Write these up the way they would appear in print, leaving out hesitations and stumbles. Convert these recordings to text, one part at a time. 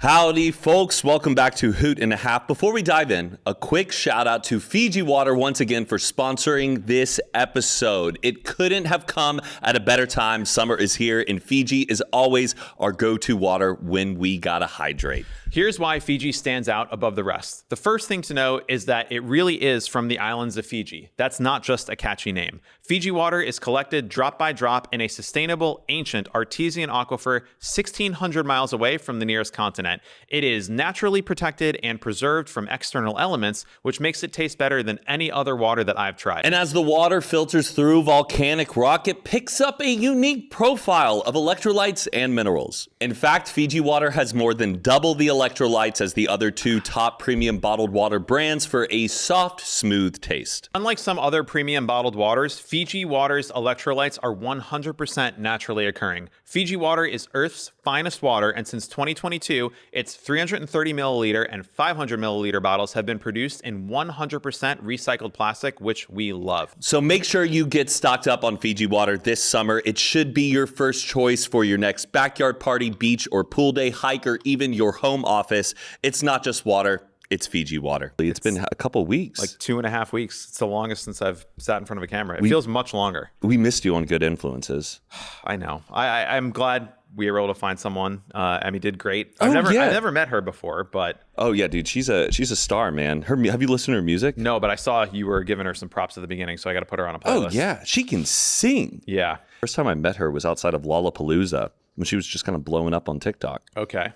Howdy, folks. Welcome back to Hoot and a Half. Before we dive in, a quick shout out to Fiji Water once again for sponsoring this episode. It couldn't have come at a better time. Summer is here, and Fiji is always our go-to water when we gotta hydrate. Here's why Fiji stands out above the rest. The first thing to know is that it really is from the islands of Fiji. That's not just a catchy name. Fiji water is collected drop by drop in a sustainable, ancient, artesian aquifer 1,600 miles away from the nearest continent. It is naturally protected and preserved from external elements, which makes it taste better than any other water that I've tried. And as the water filters through volcanic rock, it picks up a unique profile of electrolytes and minerals. In fact, Fiji water has more than double the electrolytes as the other two top premium bottled water brands for a soft, smooth taste. Unlike some other premium bottled waters, Fiji water's electrolytes are 100% naturally occurring. Fiji water is Earth's finest water, and since 2022, its 330 milliliter and 500 milliliter bottles have been produced in 100% recycled plastic, which we love. So make sure you get stocked up on Fiji water this summer. It should be your first choice for your next backyard party, beach or pool day, hike, or even your home office. It's not just water. It's Fiji water. It's been a couple weeks. Like 2.5 weeks. It's the longest since I've sat in front of a camera. It feels much longer. We missed you on Good Influences. I know. I'm glad we were able to find someone. Emmy did great. I've never met her before, but oh yeah, dude, she's a star, man. Have you listened to her music? No, but I saw you were giving her some props at the beginning, so I got to put her on a playlist. Oh yeah, she can sing. Yeah. First time I met her was outside of Lollapalooza when she was just kind of blowing up on TikTok. Okay.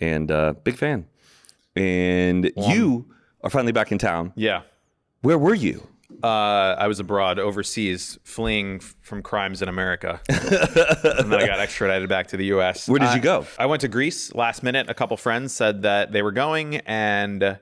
And big fan. And you are finally back in town. Yeah. Where were you? I was abroad, overseas, fleeing from crimes in America. And then I got extradited back to the U.S. Where did you go? I went to Greece last minute. A couple friends said that they were going, and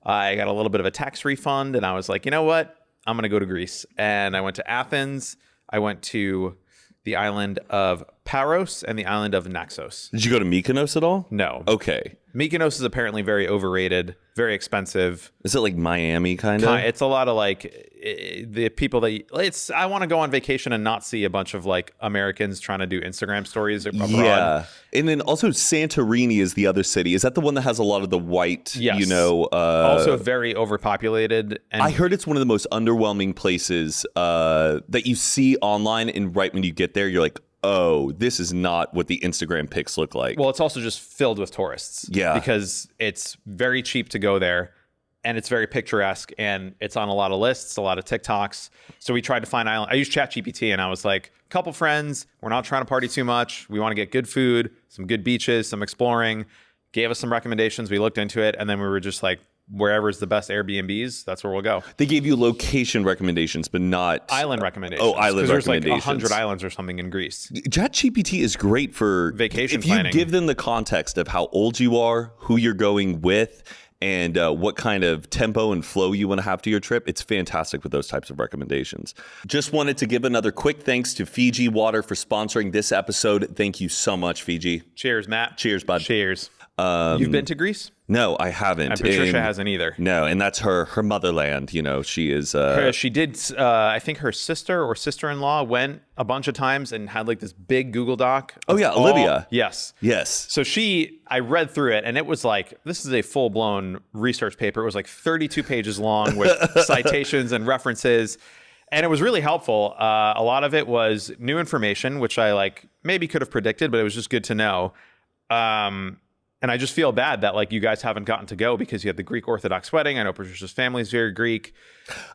I got a little bit of a tax refund. And I was like, you know what? I'm going to go to Greece. And I went to Athens. I went to the island of Paros and the island of Naxos. Did you go to Mykonos at all? No. Okay. Mykonos is apparently very overrated, very expensive. Is it like Miami kind of? It's a lot of like the people that I want to go on vacation and not see a bunch of like Americans trying to do Instagram stories abroad. Yeah. And then also Santorini is the other city. Is that the one that has a lot of the white, yes. Also very overpopulated. And I heard it's one of the most underwhelming places that you see online, and right when you get there, you're like, oh, this is not what the Instagram pics look like. Well, it's also just filled with tourists. Yeah. Because it's very cheap to go there, and it's very picturesque, and it's on a lot of lists, a lot of TikToks. So we tried to find island. I used ChatGPT, and I was like, couple friends, we're not trying to party too much. We want to get good food, some good beaches, some exploring. Gave us some recommendations. We looked into it, and then we were just like, wherever's the best Airbnbs, that's where we'll go. They gave you location recommendations, but not island recommendations. Oh, island recommendations. There's like 100 islands or something in Greece. ChatGPT is great for vacation planning. If you give them the context of how old you are, who you're going with, and what kind of tempo and flow you want to have to your trip. It's fantastic with those types of recommendations. Just wanted to give another quick thanks to Fiji Water for sponsoring this episode. Thank you so much, Fiji. Cheers, Matt. Cheers, bud. Cheers. You've been to Greece? No, I haven't. And Patricia hasn't either. No, and that's her motherland. You know, she is. She did. I think her sister or sister-in-law went a bunch of times and had like this big Google Doc. Oh yeah, Olivia. Yes. Yes. So I read through it, and it was like, this is a full-blown research paper. It was like 32 pages long with citations and references. And it was really helpful. A lot of it was new information, which I like maybe could have predicted, but it was just good to know. And I just feel bad that like you guys haven't gotten to go because you had the Greek Orthodox wedding. I know Patricia's family is very Greek.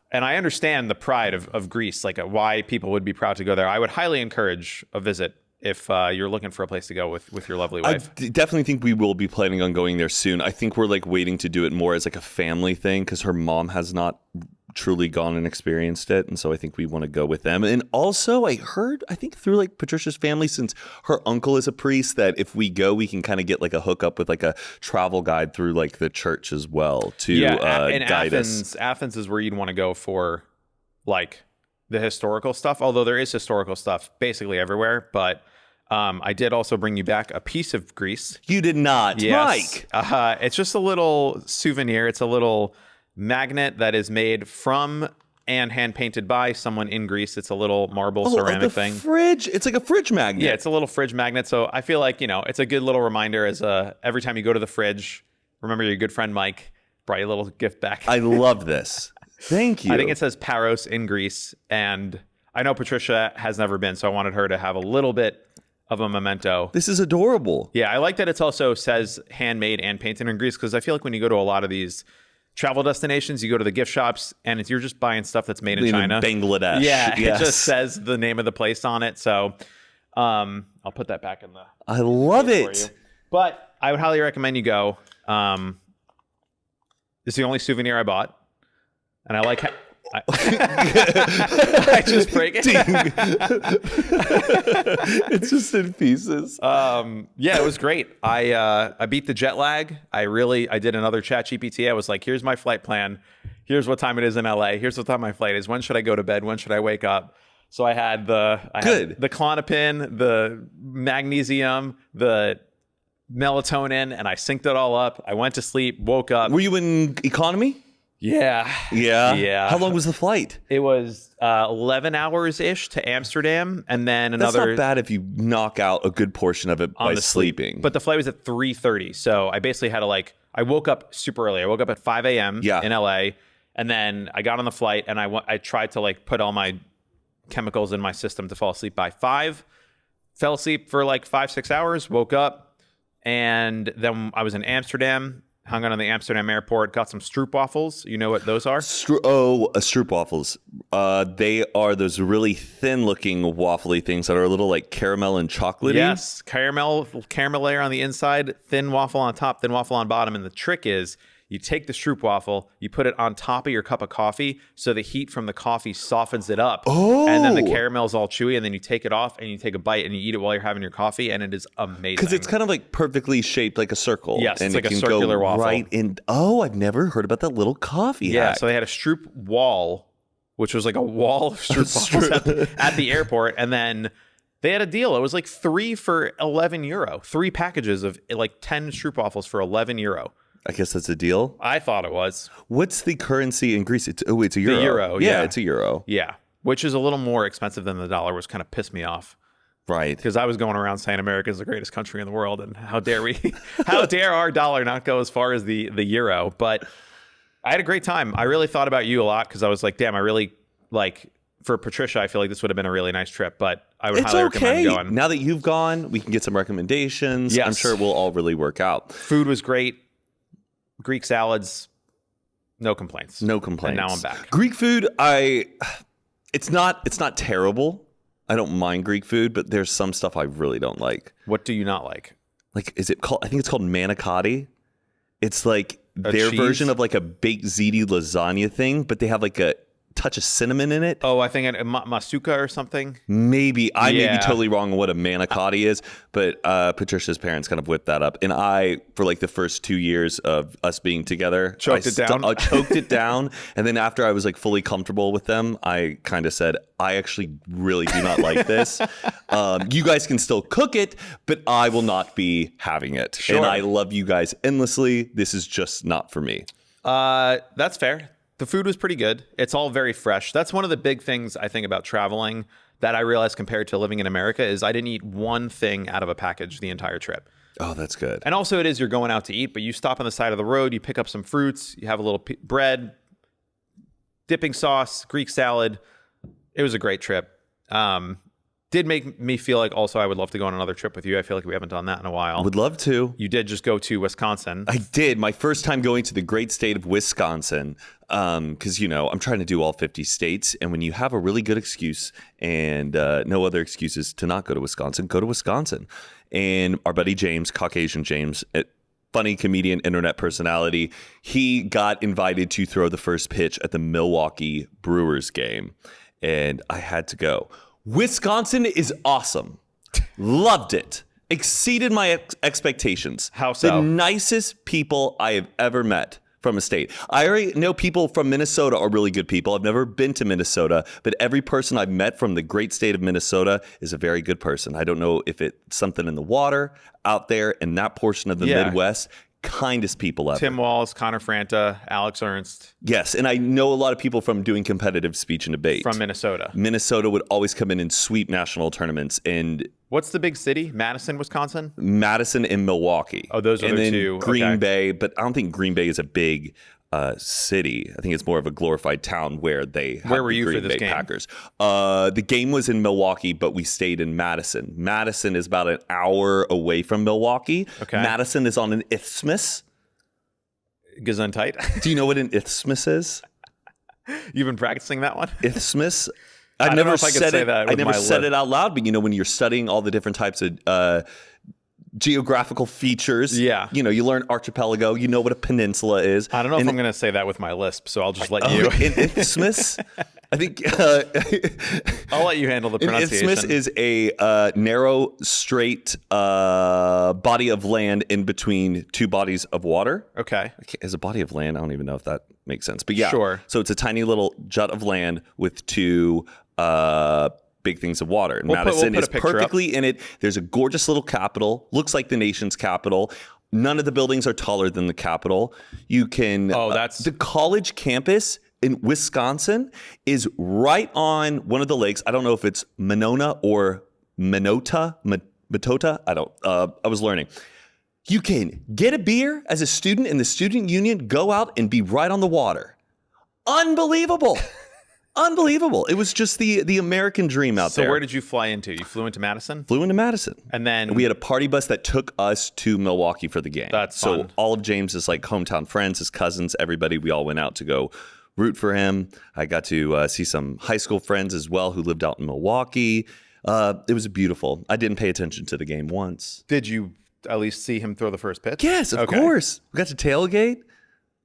And I understand the pride of Greece, like why people would be proud to go there. I would highly encourage a visit if you're looking for a place to go with your lovely wife. I definitely think we will be planning on going there soon. I think we're like waiting to do it more as like a family thing because her mom has not truly gone and experienced it, and so I think we want to go with them. And also I think through like Patricia's family, since her uncle is a priest, that if we go we can kind of get like a hookup with like a travel guide through like the church as well to guide us. Athens is where you'd want to go for like the historical stuff, although there is historical stuff basically everywhere. But I did also bring you back a piece of Greece. You did not. Yes. Mike. It's just a little souvenir. It's a little magnet that is made from and hand painted by someone in Greece. It's a little marble ceramic thing. Fridge. It's like a fridge magnet. Yeah, it's a little fridge magnet. So I feel like, it's a good little reminder as every time you go to the fridge, remember your good friend Mike brought you a little gift back. I love this. Thank you. I think it says Paros in Greece, and I know Patricia has never been, so I wanted her to have a little bit of a memento. This is adorable. Yeah, I like that it also says handmade and painted in Greece, because I feel like when you go to a lot of these travel destinations, you go to the gift shops, and you're just buying stuff that's made in China. Bangladesh. Yeah, yes. It just says the name of the place on it. So I'll put that back in the... I love it. But I would highly recommend you go. It's the only souvenir I bought. And I like... I just break it. It's just in pieces. Yeah, it was great. I beat the jet lag. I did another ChatGPT. I was like, here's my flight plan. Here's what time it is in LA. Here's what time my flight is. When should I go to bed? When should I wake up? So I had the Klonopin, the magnesium, the melatonin, and I synced it all up. I went to sleep, woke up. Were you in economy? Yeah. How long was the flight? It was 11 hours-ish to Amsterdam, and then another... That's not bad if you knock out a good portion of it by sleeping. But the flight was at 3:30, so I basically had to I woke up super early. I woke up at 5 a.m. in LA, and then I got on the flight, and I tried to put all my chemicals in my system to fall asleep by 5. Fell asleep for 5-6 hours, woke up, and then I was in Amsterdam. Hung out on the Amsterdam airport, got some stroopwafels. You know what those are? Stroopwafels. They are those really thin-looking waffly things that are a little caramel and chocolatey. Yes, caramel layer on the inside, thin waffle on top, thin waffle on bottom. And the trick is, you take the stroopwafel, you put it on top of your cup of coffee, so the heat from the coffee softens it up. Oh. And then the caramel's all chewy, and then you take it off, and you take a bite, and you eat it while you're having your coffee, and it is amazing. Because it's kind of perfectly shaped like a circle. Yes, and it's it a can circular go waffle. Right in. Oh, I've never heard about that little coffee hack. So they had a stroop wall, which was a wall of stroopwafels at the airport, and then they had a deal. It was 3 for €11. 3 packages of 10 stroopwafels for €11. I guess that's a deal. I thought it was. What's the currency in Greece? It's a euro. The euro, yeah. It's a euro. Yeah, which is a little more expensive than the dollar, which kind of pissed me off. Right. Because I was going around saying America is the greatest country in the world, and how dare we? How dare our dollar not go as far as the euro? But I had a great time. I really thought about you a lot, because I was like, damn, I really for Patricia, I feel like this would have been a really nice trip, but I would highly recommend going. Now that you've gone, we can get some recommendations. Yes. I'm sure it will all really work out. Food was great. Greek salads, no complaints. No complaints. And now I'm back. Greek food, it's not terrible. I don't mind Greek food, but there's some stuff I really don't like. What do you not like? Is it called? I think it's called manicotti. It's their cheese? version of a baked ziti lasagna thing, but they have a touch of cinnamon in it. Oh, I think masuka or something. Maybe. I may be totally wrong on what a manicotti is, but Patricia's parents kind of whipped that up. And I, for the first 2 years of us being together, choked it down. And then after I was fully comfortable with them, I kind of said, I actually really do not like this. You guys can still cook it, but I will not be having it. Sure. And I love you guys endlessly. This is just not for me. That's fair. The food was pretty good. It's all very fresh. That's one of the big things I think about traveling that I realized compared to living in America is I didn't eat one thing out of a package the entire trip. Oh, that's good. And also you're going out to eat, but you stop on the side of the road, you pick up some fruits, you have a little bread, dipping sauce, Greek salad. It was a great trip. Did make me feel like also I would love to go on another trip with you. I feel like we haven't done that in a while. Would love to. You did just go to Wisconsin. I did. My first time going to the great state of Wisconsin. Because, I'm trying to do all 50 states. And when you have a really good excuse and no other excuses to not go to Wisconsin, go to Wisconsin. And our buddy James, Caucasian James, funny comedian, internet personality, he got invited to throw the first pitch at the Milwaukee Brewers game. And I had to go. Wisconsin is awesome. Loved it. Exceeded my expectations. How so? The nicest people I have ever met from a state. I already know people from Minnesota are really good people. I've never been to Minnesota, but every person I've met from the great state of Minnesota is a very good person. I don't know if it's something in the water out there in that portion of the Midwest. kindest people ever. Tim Walz, Connor Franta, Alex Ernst. Yes, and I know a lot of people from doing competitive speech and debate. From Minnesota. Minnesota would always come in and sweep national tournaments. And what's the big city? Madison, Wisconsin? Madison and Milwaukee. Oh, those are and the then two. Green Bay, but I don't think Green Bay is a big city. I think it's more of a glorified town where they have Where were you Green for this Bay game? Packers. The game was in Milwaukee, but we stayed in Madison. Madison is about an hour away from Milwaukee. Okay. Madison is on an isthmus. Gesundheit. Do you know what an isthmus is? You've been practicing that one? Isthmus. I I've don't know never if I could said say it. that I with never my said lip. it out loud, but when you're studying all the different types of geographical features, Yeah. you learn archipelago. You know what a peninsula is. I don't know if I'm going to say that with my lisp, so I'll just let Oh, you. an isthmus. I think I'll let you handle the an pronunciation. isthmus is a narrow, straight body of land in between two bodies of water. Okay. As a body of land, I don't even know if that makes sense, but yeah. Sure. So it's a tiny little jut of land with two big things of water. And We'll put Madison a is picture up. perfectly in it. There's a gorgeous little capitol. Looks like the nation's capital. None of the buildings are taller than the Capitol. You can. Oh, that's the college campus in Wisconsin is right on one of the lakes. I don't know if it's Monona or Minota. I was learning. You can get a beer as a student in the student union, go out and be right on the water. Unbelievable. Unbelievable. It was just the American dream out there. So where did you fly into? You flew into Madison? Flew into Madison. And then We had a party bus that took us to Milwaukee for the game. That's so fun. all of James's hometown friends, his cousins, everybody, we all went out to go root for him. I got to see some high school friends as well who lived out in Milwaukee. It was beautiful. I didn't pay attention to the game once. did you at least see him throw the first pitch? Yes, of Okay. course. We got to tailgate.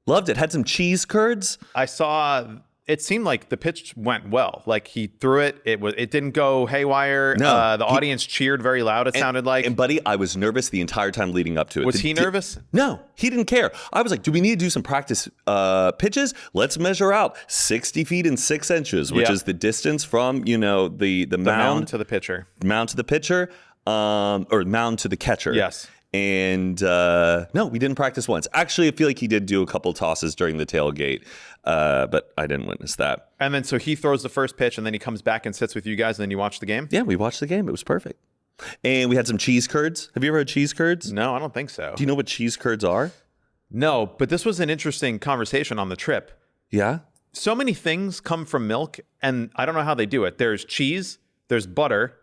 Loved it. Had some cheese curds. I saw. It seemed like the pitch went well. Like he threw it. It didn't go haywire. No, the audience cheered very loud. It sounded like. And buddy, I was nervous the entire time leading up to it. Was he nervous? No, he didn't care. I was like, do we need to do some practice pitches? Let's measure out 60 feet and 6 inches, which Yeah. is the distance from, the The mound mound to the pitcher. to the pitcher, or mound to the catcher. Yes. And no, we didn't practice once. Actually, I feel like he did do a couple tosses during the tailgate, but I didn't witness that. And then so he throws the first pitch, and then he comes back and sits with you guys, and then you watch the game. Yeah, we watched the game. It was perfect. And we had some cheese curds. Have you ever had cheese curds? No, I don't think so. Do you know what cheese curds are? No, but this was an interesting conversation on the trip. Yeah. So many things come from milk, and I don't know how they do it. There's cheese, there's butter,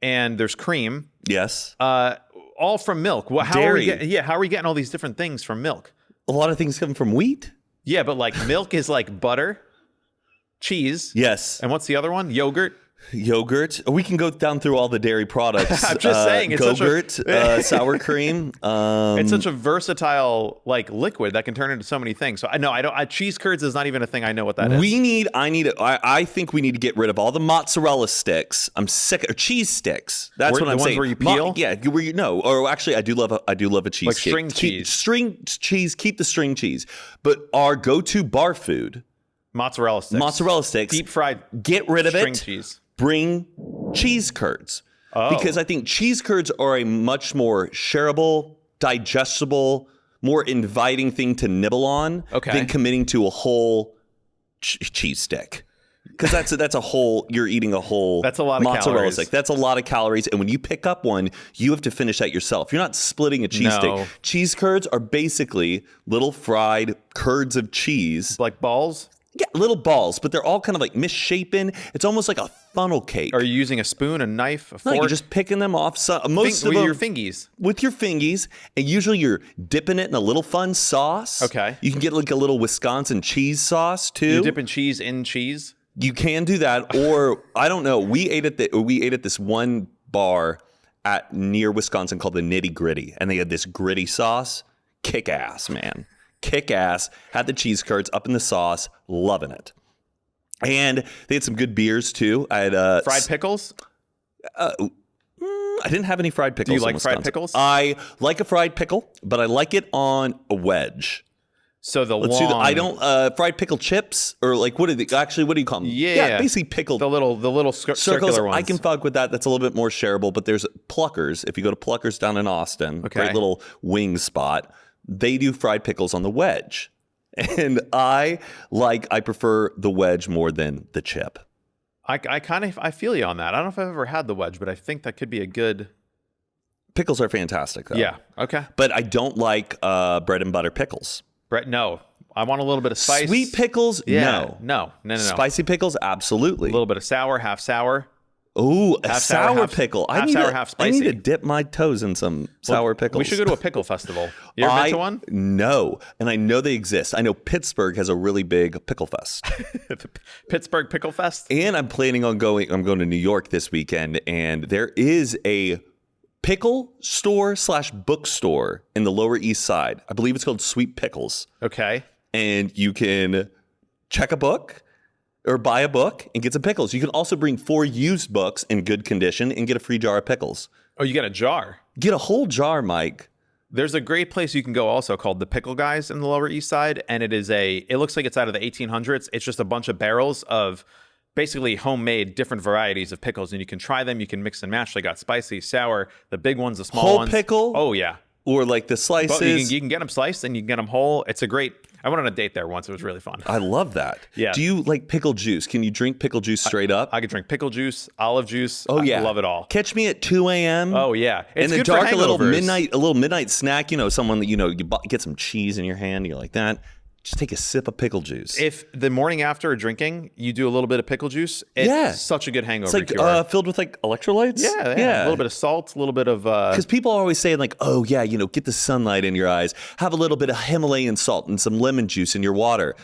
and there's cream. Yes. All from milk. Well, how Dairy. how are we getting all these different things from milk? A lot of things come from wheat. Yeah, but like milk is like butter, cheese, Yes. and what's the other one? Yogurt. Yogurt. We can go down through all the dairy products. I'm just saying, it's such a- Go-gurt, sour cream. It's such a versatile like liquid that can turn into so many things. So I know I don't. Cheese curds is not even a thing I know what that is. I think we need to get rid of all the mozzarella sticks. I'm sick of cheese sticks. That's Where- what I'm the ones saying. where you peel? Yeah, where you know. Or actually, I do love a cheese Like cake. string cheese. String cheese. Keep the string cheese. But our go-to bar food, mozzarella sticks. mozzarella sticks. Deep fried. Get rid of string it. cheese. Bring cheese curds. Oh. Because I think cheese curds are a much more shareable, digestible, more inviting thing to nibble on Okay. than committing to a whole cheese stick. Because that's a whole, you're eating a whole That's a lot of mozzarella calories. stick. That's a lot of calories. And when you pick up one, you have to finish that yourself. You're not splitting a cheese No. stick. Cheese curds are basically little fried curds of cheese. Like balls. Yeah, little balls, but they're all kind of like misshapen. It's almost like a funnel cake. Are you using a spoon, a knife, a No, fork? you're just picking them off. Most of with them, your fingies. with your fingies, and usually you're dipping it in a little fun sauce. Okay. You can get like a little Wisconsin cheese sauce too. You're dipping cheese in cheese. You can do that, or I don't know. We ate at this one bar near Wisconsin called the Nitty Gritty, and they had this gritty sauce. Kick ass, man. Kick ass. Had the cheese curds up in the sauce, loving it. And they had some good beers too. I had Fried pickles. I didn't have any fried pickles. Do you in like fried Wisconsin. pickles? I like a fried pickle, but I like it on a wedge. So the Let's long. do that. I don't fried pickle chips or like what do you call them? Yeah. basically pickled The little circles. circular ones. I can fuck with that. That's a little bit more shareable. But there's Pluckers. If you go to Pluckers down in Austin, Okay. great little wing spot. they do fried pickles on the wedge. And I prefer the wedge more than the chip. I feel you on that. I don't know if I've ever had the wedge, but I think that could be a good. Pickles are fantastic, though. Yeah. Okay. But I don't like bread and butter pickles. No. I want a little bit of spice. Sweet pickles, Yeah. no. No. Spicy pickles, absolutely. A little bit of sour, half sour. Ooh, a Half sour sour, pickle. half sour, half I need spicy. to dip my toes in some sour pickles. We should go to a pickle festival. You ever been to one? No, and I know they exist. I know Pittsburgh has a really big pickle fest. Pittsburgh Pickle Fest? And I'm planning on going. I'm going to New York this weekend, and there is a pickle store / bookstore in the Lower East Side. I believe it's called Sweet Pickles. Okay. And you can check a book or buy a book and get some pickles. You can also bring 4 used books in good condition and get a free jar of pickles. Oh, you got a jar. Get a whole jar, Mike. There's a great place you can go also called the Pickle Guys in the Lower East Side, and it looks like it's out of the 1800s. It's just a bunch of barrels of basically homemade different varieties of pickles, and you can try them. You can mix and match. They got spicy, sour, the big ones, the small Whole ones. pickle? Oh yeah. Or like the slices. But you can get them sliced and you can get them whole. It's a great. I went on a date there once. It was really fun. I love that. Yeah. Do you like pickle juice? Can you drink pickle juice straight up? I could drink pickle juice, olive juice. Oh yeah, I love it all. Catch me at 2 a.m. Oh yeah, it's in the good dark, for a little hangovers. midnight snack. You know, someone that you get some cheese in your hand. You're like that. Just take a sip of pickle juice. If the morning after drinking, you do a little bit of pickle juice, it's such a good hangover it's like cure. filled with like electrolytes. Yeah. A little bit of salt, a little bit of. Because people are always saying like, oh yeah, get the sunlight in your eyes, have a little bit of Himalayan salt and some lemon juice in your water.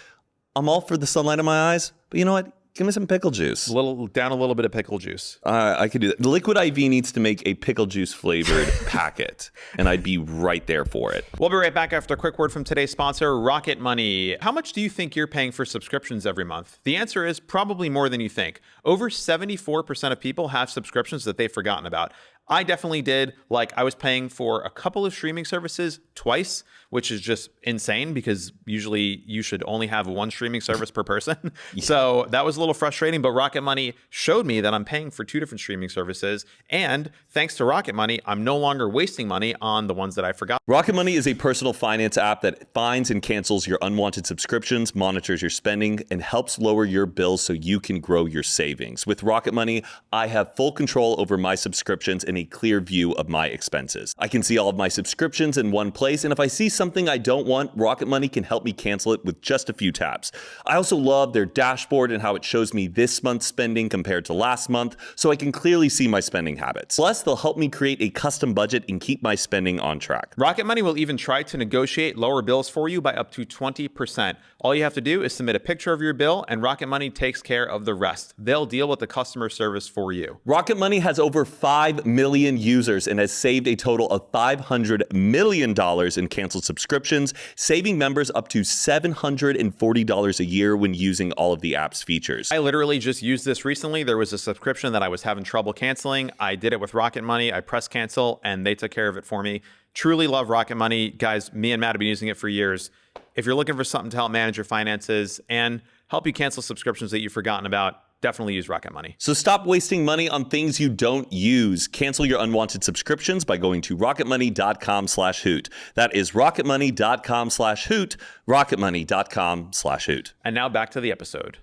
I'm all for the sunlight in my eyes, but you know what? Give me some pickle juice. a little bit of pickle juice. I could do that. The Liquid IV needs to make a pickle juice flavored packet, and I'd be right there for it. We'll be right back after a quick word from today's sponsor, Rocket Money. How much do you think you're paying for subscriptions every month? The answer is probably more than you think. Over 74% of people have subscriptions that they've forgotten about. I definitely did. Like, I was paying for a couple of streaming services twice, which is just insane because usually you should only have one streaming service per person. So that was a little frustrating, but Rocket Money showed me that I'm paying for 2 different streaming services. And thanks to Rocket Money, I'm no longer wasting money on the ones that I forgot. Rocket Money is a personal finance app that finds and cancels your unwanted subscriptions, monitors your spending, and helps lower your bills so you can grow your savings. With Rocket Money, I have full control over my subscriptions and a clear view of my expenses. I can see all of my subscriptions in one place, and if I see something I don't want, Rocket Money can help me cancel it with just a few taps. I also love their dashboard and how it shows me this month's spending compared to last month, so I can clearly see my spending habits. Plus, they'll help me create a custom budget and keep my spending on track. Rocket Money will even try to negotiate lower bills for you by up to 20%. All you have to do is submit a picture of your bill, and Rocket Money takes care of the rest. They'll deal with the customer service for you. Rocket Money has over 5 million users and has saved a total of $500 million in canceled subscriptions, saving members up to $740 a year when using all of the app's features. I literally just used this recently. There was a subscription that I was having trouble canceling. I did it with Rocket Money. I pressed cancel, and they took care of it for me. Truly love Rocket Money. Guys, me and Matt have been using it for years. If you're looking for something to help manage your finances and help you cancel subscriptions that you've forgotten about, definitely use Rocket Money. So stop wasting money on things you don't use. Cancel your unwanted subscriptions by going to rocketmoney.com/hoot. That is rocketmoney.com/hoot, rocketmoney.com/hoot. And now back to the episode.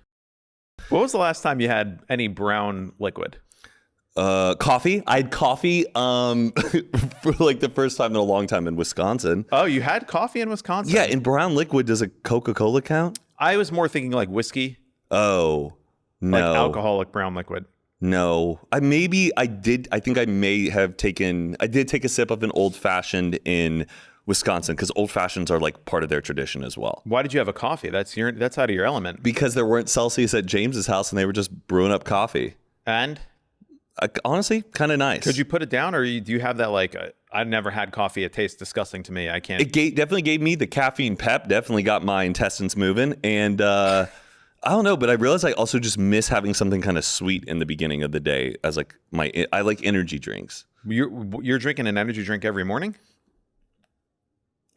What was the last time you had any brown liquid? Coffee. I had coffee for like the first time in a long time in Wisconsin. Oh, you had coffee in Wisconsin? Yeah, in brown liquid, does a Coca-Cola count? I was more thinking like whiskey. Oh, no. Like alcoholic brown liquid. No. I did take a sip of an old fashioned in Wisconsin because old fashions are like part of their tradition as well. Why did you have a coffee? That's out of your element. Because there weren't Celsius at James's house and they were just brewing up coffee. And honestly, kind of nice. could you put it down, or do you have that like? I've never had coffee. It tastes disgusting to me. I can't. It definitely gave me the caffeine pep. Definitely got my intestines moving, and I don't know. But I realized I also just miss having something kind of sweet in the beginning of the day. As like I like energy drinks. You're drinking an energy drink every morning?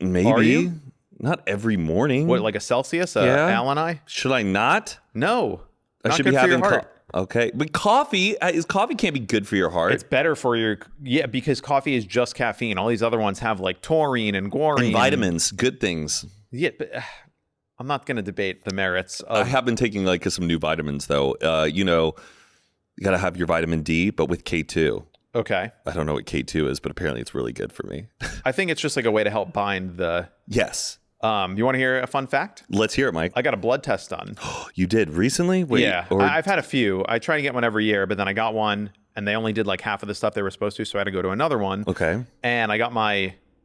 Maybe. Are you? Not every morning. What, like a Celsius, Yeah. Alani? Should I not? No, I not should good be for your having heart. Okay. But coffee can't be good for your heart. It's better for your because coffee is just caffeine. All these other ones have like taurine and guarine and vitamins, good things. Yeah, but I'm not going to debate the merits of. I have been taking like some new vitamins though. You got to have your vitamin D, but with K2. Okay. I don't know what K2 is, but apparently it's really good for me. I think it's just like a way to help bind the. Yes. You want to hear a fun fact? Let's hear it, Mike. I got a blood test done. You did recently? Wait, yeah, I've had a few. I try to get one every year, but then I got one and they only did like half of the stuff they were supposed to, so I had to go to another one. Okay. And I got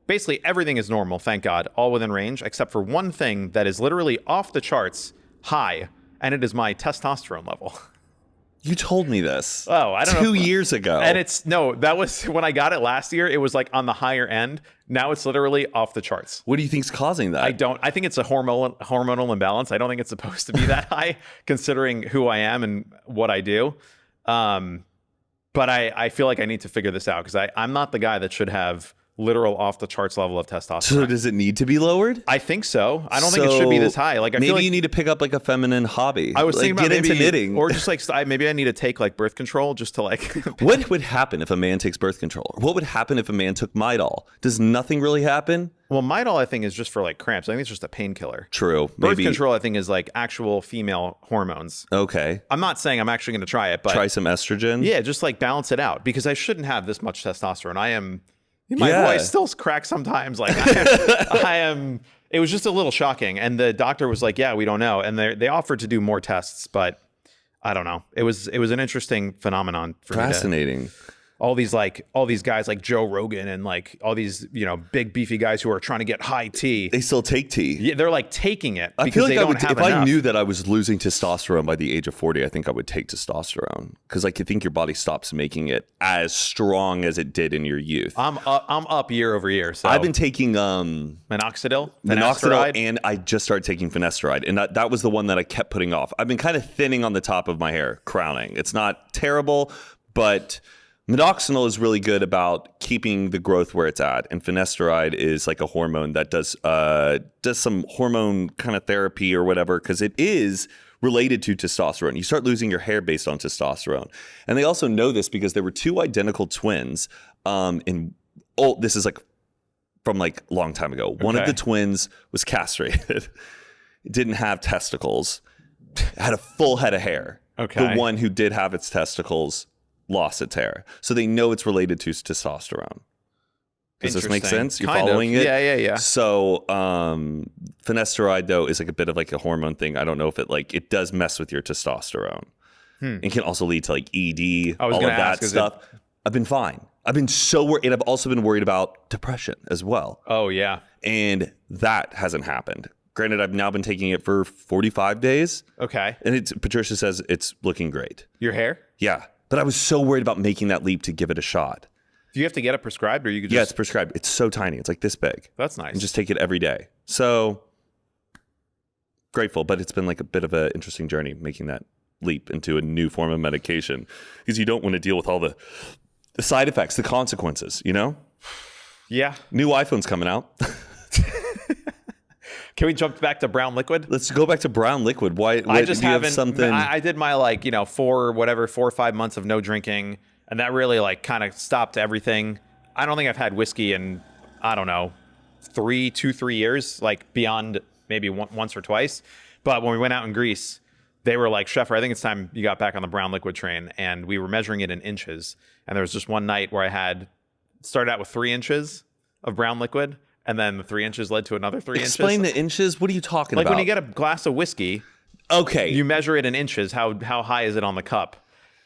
basically everything is normal, thank God, all within range, except for one thing that is literally off the charts high, and it is my testosterone level. You told me this. Oh, I don't know. 2 years ago. And that was when I got it last year. It was like on the higher end. Now it's literally off the charts. What do you think's causing that? I think it's a hormonal imbalance. I don't think it's supposed to be that high considering who I am and what I do. But I feel like I need to figure this out because I'm not the guy that should have literal off the charts level of testosterone. So does it need to be lowered? I think so. I don't think it should be this high. Like I maybe feel like you need to pick up like a feminine hobby. I was thinking about get into knitting, or just like maybe I need to take like birth control just to like. What would happen if a man takes birth control? What would happen if a man took Midol? Does nothing really happen? Well, Midol I think is just for like cramps. I think it's just a painkiller. True. Birth control I think is like actual female hormones. Okay. I'm not saying I'm actually going to try it, but try some estrogen. Yeah, just like balance it out because I shouldn't have this much testosterone. My voice still cracks sometimes. Like I am. It was just a little shocking, and the doctor was like, "Yeah, we don't know," and they offered to do more tests, but I don't know. It was an interesting phenomenon for Fascinating. me. All these guys like Joe Rogan and like all these big beefy guys who are trying to get high T. They still take T. Yeah, they're like taking it. I feel like they don't have if enough. I knew that I was losing testosterone by the age of 40, I think I would take testosterone because I think your body stops making it as strong as it did in your youth. I'm up year over year. So I've been taking minoxidil, and I just started taking finasteride, and that was the one that I kept putting off. I've been kind of thinning on the top of my hair, crowning. It's not terrible, but minoxidil is really good about keeping the growth where it's at, and finasteride is like a hormone that does some hormone kind of therapy or whatever because it is related to testosterone. You start losing your hair based on testosterone, and they also know this because there were two identical twins. This is like from like a long time ago. One of the twins was castrated, didn't have testicles, had a full head of hair. Okay, the one who did have its testicles lost its hair. So they know it's related to testosterone. Does this make sense? You're following it? Yeah. So finasteride, though, is like a bit of like a hormone thing. I don't know if it does mess with your testosterone. It can also lead to like ED, all of that stuff. I've been fine. I've been so worried. And I've also been worried about depression as well. Oh, yeah. And that hasn't happened. Granted, I've now been taking it for 45 days. Okay. And Patricia says it's looking great. Your hair? Yeah. But I was so worried about making that leap to give it a shot. Do you have to get it prescribed or you could just... Yeah, it's prescribed. It's so tiny. It's like this big. That's nice. And just take it every day. So grateful, but it's been like a bit of an interesting journey making that leap into a new form of medication because you don't want to deal with all the side effects, the consequences, Yeah. New iPhone's coming out. Can we jump back to brown liquid? Let's go back to brown liquid. Why? I just haven't. Something. I did my 4 or 5 months of no drinking, and that really kind of stopped everything. I don't think I've had whiskey in I don't know 3 years, like beyond maybe once or twice. But when we went out in Greece, they were like, Sheffer, I think it's time you got back on the brown liquid train, and we were measuring it in inches. And there was just one night where I had started out with 3 inches of brown liquid. And then the 3 inches led to another 3 inches. Explain the inches. What are you talking about? Like when you get a glass of whiskey, okay, you measure it in inches. How high is it on the cup?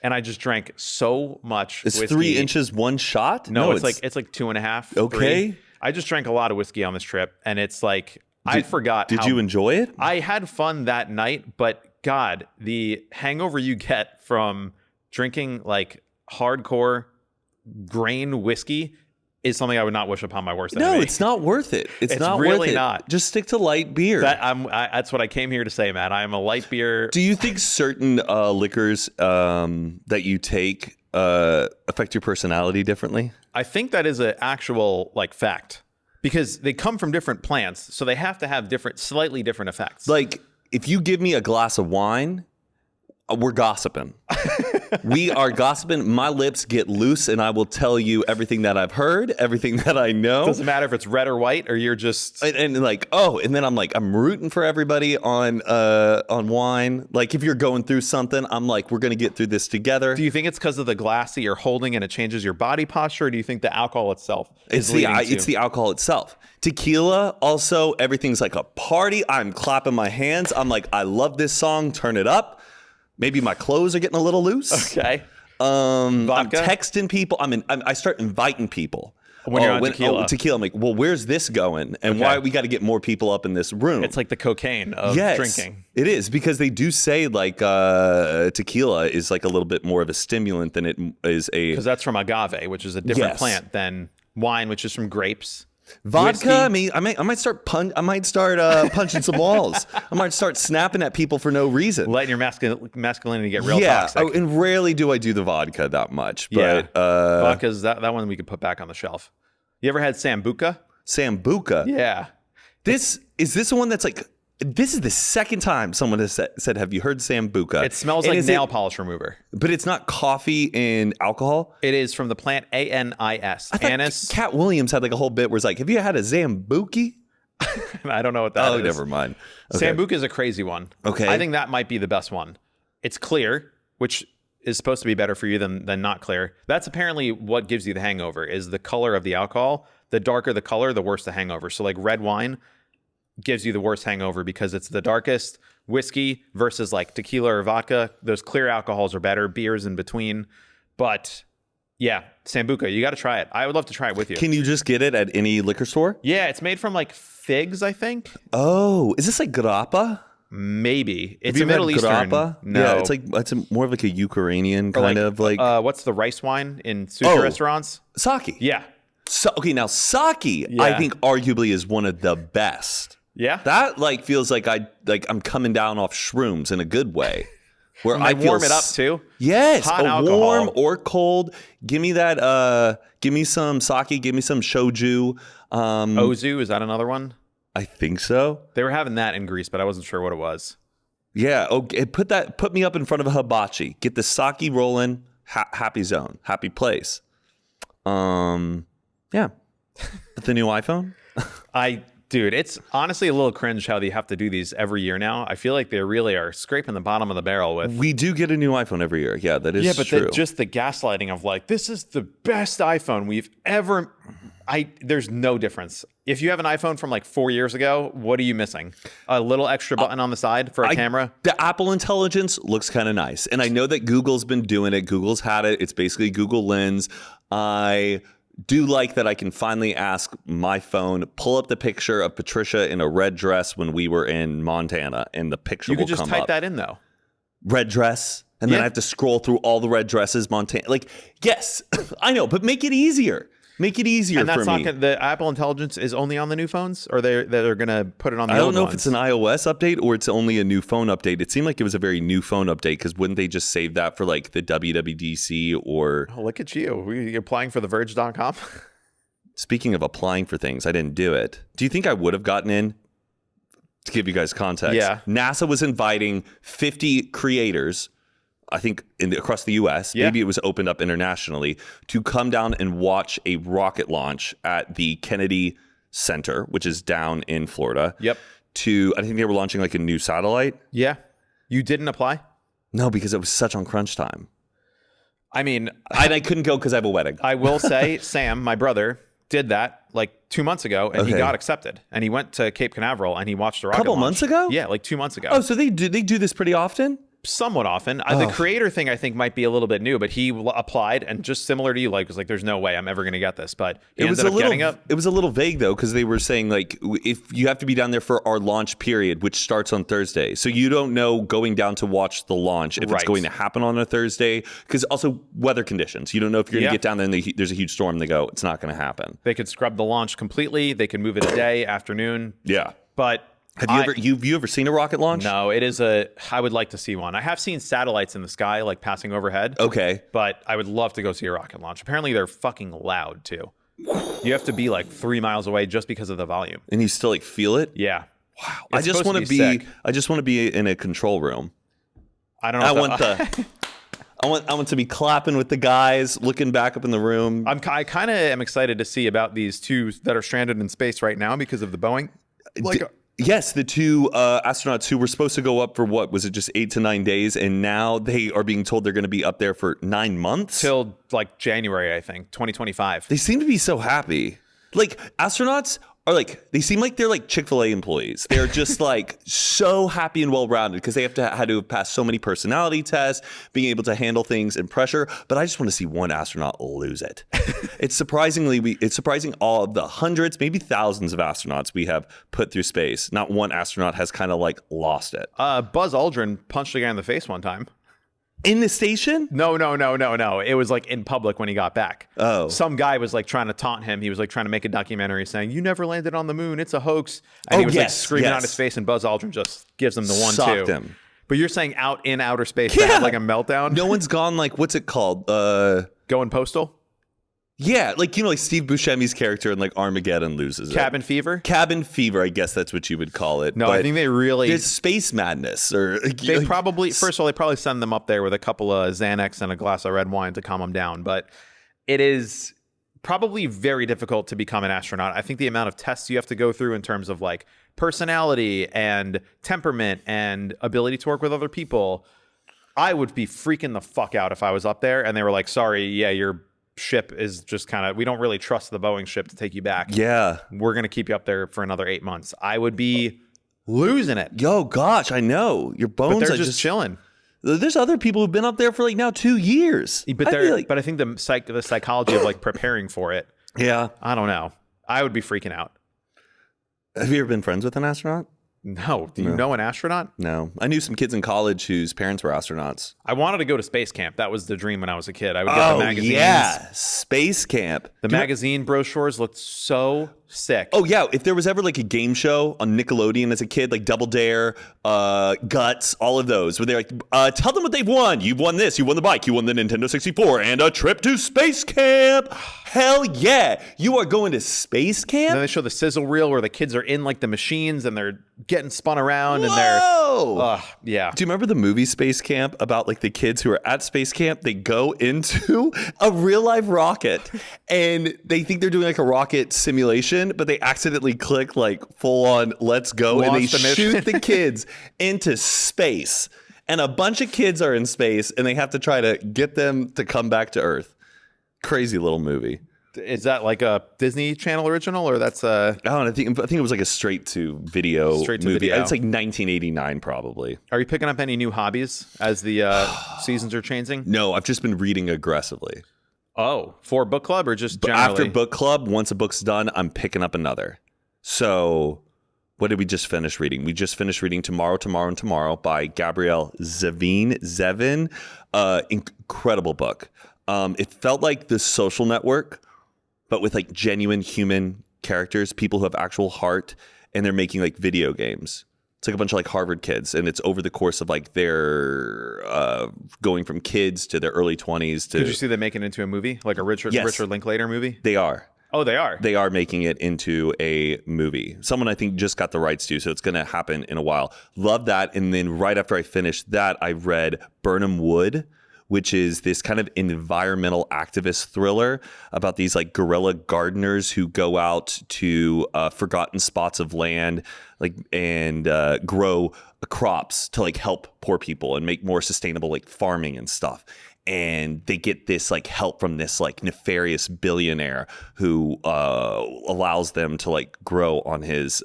And I just drank so much Is whiskey. 3 inches one shot? No, it's like 2.5. Okay. 3. I just drank a lot of whiskey on this trip, and it's like I forgot. Did you enjoy it? I had fun that night, but God, the hangover you get from drinking like hardcore grain whiskey is something I would not wish upon my worst enemy. No, it's not worth it. It's not really worth it. not. Just stick to light beer. That's what I came here to say, man. I am a light beer. Do you think certain liquors that you take affect your personality differently? I think that is an actual fact because they come from different plants, so they have to have slightly different effects. Like if you give me a glass of wine, We're gossiping. We are gossiping. My lips get loose, and I will tell you everything that I've heard, everything that I know. Doesn't matter if it's red or white, or you're just and like, and then I'm rooting for everybody on wine. Like, if you're going through something, I'm like, we're gonna get through this together. Do you think it's because of the glass that you're holding and it changes your body posture, or do you think the alcohol itself It's the alcohol itself. Tequila, also, everything's like a party. I'm clapping my hands. I'm like, I love this song. Turn it up. Maybe my clothes are getting a little loose. Okay. I'm Vodka? texting people. I start inviting people. When you're on tequila. Tequila, I'm like, well, where's this going? And why we got to get more people up in this room? It's like the cocaine of drinking. It is, because they do say like tequila is like a little bit more of a stimulant than it is because that's from agave, which is a different plant than wine, which is from grapes. Vodka. Whiskey. I mean, I might start punching some walls. I might start snapping at people for no reason. Letting your masculinity get real toxic. And rarely do I do the vodka that much. But vodka's that one we could put back on the shelf. You ever had Sambuca? Sambuca. Yeah. Is this the one that's like? This is the second time someone has said, "Have you heard Sambuca?" It smells like nail polish remover. But it's not coffee and alcohol. It is from the plant anis. Anise. Cat Williams had like a whole bit where it's like, "Have you had a Zambuki?" I don't know what that is. Oh, never mind. Okay. Sambuca is a crazy one. Okay. I think that might be the best one. It's clear, which is supposed to be better for you than not clear. That's apparently what gives you the hangover, is the color of the alcohol. The darker the color, the worse the hangover. So like red wine gives you the worst hangover because it's the darkest. Whiskey versus like tequila or vodka, those clear alcohols are better. Beers in between. But yeah, Sambuca, you got to try it. I would love to try it with you. Can you just get it at any liquor store? Yeah, it's made from like figs, I think. Oh, is this like grappa? Maybe. It's Have a Middle you had Eastern. grappa? No. Yeah, it's more of like a Ukrainian kind of like what's the rice wine in sushi restaurants? sake. Yeah. So, okay, now sake, I think arguably is one of the best. Yeah. That like feels like I'm coming down off shrooms in a good way. Where I warm it up too. Yes, Hot alcohol. warm or cold. Give me that. Give me some sake. Give me some shoju. Ozu, is that another one? I think so. They were having that in Greece, but I wasn't sure what it was. Yeah. Okay. Put me up in front of a hibachi. Get the sake rolling. Happy zone. Happy place. Yeah. But the new iPhone. Dude, it's honestly a little cringe how they have to do these every year now. I feel like they really are scraping the bottom of the barrel with. We do get a new iPhone every year. Yeah, that is yeah, but true. just the gaslighting of like, this is the best iPhone we've ever. There's no difference. If you have an iPhone from like 4 years ago, what are you missing? A little extra button on the side for a camera? The Apple Intelligence looks kind of nice. And I know that Google's been doing it. Google's had it. It's basically Google Lens. I do like that I can finally ask my phone, pull up the picture of Patricia in a red dress when we were in Montana, and the picture will come up. You could just type that in, though. Red dress. And then I have to scroll through all the red dresses, Montana. Like, yes, I know, but make it easier. Make it easier and that's for me. Not the Apple Intelligence is only on the new phones, or they're going to put it on the I old don't know ones? if it's an iOS update or it's only a new phone update. It seemed like it was a very new phone update, because wouldn't they just save that for like the WWDC or... Oh, look at you. You're applying for theverge.com? Speaking of applying for things, I didn't do it. Do you think I would have gotten in? To give you guys context, Yeah. NASA was inviting 50 creators, I think across the U.S., Yeah. maybe it was opened up internationally, to come down and watch a rocket launch at the Kennedy Center, which is down in Florida. Yep. I think they were launching like a new satellite. Yeah. You didn't apply? No, because it was such on crunch time. I mean, I couldn't go because I have a wedding. I will say, Sam, my brother, did that like 2 months ago, and he got accepted. And he went to Cape Canaveral and he watched a rocket Couple launch. months ago? Yeah, like 2 months ago. Oh, so they do this pretty often? Somewhat often. The creator thing, I think, might be a little bit new, but he applied, and just similar to you, like was like, "There's no way I'm ever going to get this." But he ended up getting up. It was a little vague though, because they were saying like, if you have to be down there for our launch period, which starts on Thursday, so you don't know going down to watch the launch if it's going to happen on a Thursday, because also weather conditions. You don't know if you're going to get down there and there's a huge storm. They go, it's not going to happen. They could scrub the launch completely. They could move it a day, afternoon. Yeah, but. Have you ever seen a rocket launch? No, I would like to see one. I have seen satellites in the sky, like passing overhead. Okay. But I would love to go see a rocket launch. Apparently they're fucking loud too. You have to be like 3 miles away just because of the volume. And you still like feel it? Yeah. Wow. I just want to be in a control room. I don't know. I want to be clapping with the guys, looking back up in the room. I kind of am excited to see about these two that are stranded in space right now because of the Boeing. Yes, the two astronauts who were supposed to go up for what was it, just 8 to 9 days, and now they are being told they're going to be up there for 9 months till like January, I think, 2025. They seem to be so happy. Like astronauts are like, they seem like they're like Chick-fil-A employees. They're just like so happy and well-rounded because they had to pass so many personality tests, being able to handle things and pressure. But I just want to see one astronaut lose it. It's surprising all of the hundreds, maybe thousands of astronauts we have put through space. Not one astronaut has kind of like lost it. Buzz Aldrin punched a guy in the face one time. In the station? No. It was like in public when he got back. Oh. Some guy was like trying to taunt him. He was like trying to make a documentary saying, "You never landed on the moon. It's a hoax." And he was like screaming out his face, and Buzz Aldrin just gives him the 1-2. Him. But you're saying out in outer space, they had like a meltdown? No one's gone like, what's it called? Going postal? Yeah, like, like Steve Buscemi's character in like Armageddon loses Cabin fever? Cabin fever, I guess that's what you would call it. No, I think they really... There's space madness. Or they probably... First of all, they probably send them up there with a couple of Xanax and a glass of red wine to calm them down. But it is probably very difficult to become an astronaut. I think the amount of tests you have to go through in terms of like personality and temperament and ability to work with other people, I would be freaking the fuck out if I was up there and they were like, "Sorry, yeah, your ship is just kind of, we don't really trust the Boeing ship to take you back. Yeah. We're going to keep you up there for another 8 months." I would be losing it. Yo, gosh, I know. Your bones but they're are just chilling. There's other people who've been up there for like now 2 years. But but I think the psychology of like preparing for it. Yeah. I don't know. I would be freaking out. Have you ever been friends with an astronaut? No. Do you know an astronaut? No. I knew some kids in college whose parents were astronauts. I wanted to go to space camp. That was the dream when I was a kid. I would get the magazines. Yeah, space camp. The magazine brochures looked so sick. Oh, yeah. If there was ever like a game show on Nickelodeon as a kid, like Double Dare, Guts, all of those, where they're like, tell them what they've won. You've won this. You won the bike. You won the Nintendo 64 and a trip to space camp. Hell yeah. You are going to space camp? And then they show the sizzle reel where the kids are in like the machines and they're getting spun around. Whoa! And they're, yeah. Do you remember the movie Space Camp about like the kids who are at space camp? They go into a real life rocket and they think they're doing like a rocket simulation, but they accidentally click like full on let's go. Launch and they the shoot the kids into space. And a bunch of kids are in space and they have to try to get them to come back to Earth. Crazy little movie. Is that like a Disney Channel original or that's a... I think it was like a straight to video movie. Video. It's like 1989 probably. Are you picking up any new hobbies as the seasons are changing? No, I've just been reading aggressively. Oh, for book club or just generally? After book club, once a book's done, I'm picking up another. So what did we just finish reading? We just finished reading Tomorrow, Tomorrow, and Tomorrow by Gabrielle Zevin. Incredible book. It felt like The Social Network, but with like genuine human characters, people who have actual heart, and they're making like video games. It's like a bunch of like Harvard kids, and it's over the course of like their going from kids to their early 20s to... Did you see them making it into a movie? Like a Richard Linklater movie? They are. Oh, they are? They are making it into a movie. Someone I think just got the rights to, so it's going to happen in a while. Love that. And then right after I finished that, I read Burnham Wood, which is this kind of environmental activist thriller about these like guerrilla gardeners who go out to forgotten spots of land and grow crops to like help poor people and make more sustainable like farming and stuff. And they get this like help from this like nefarious billionaire who allows them to like grow on his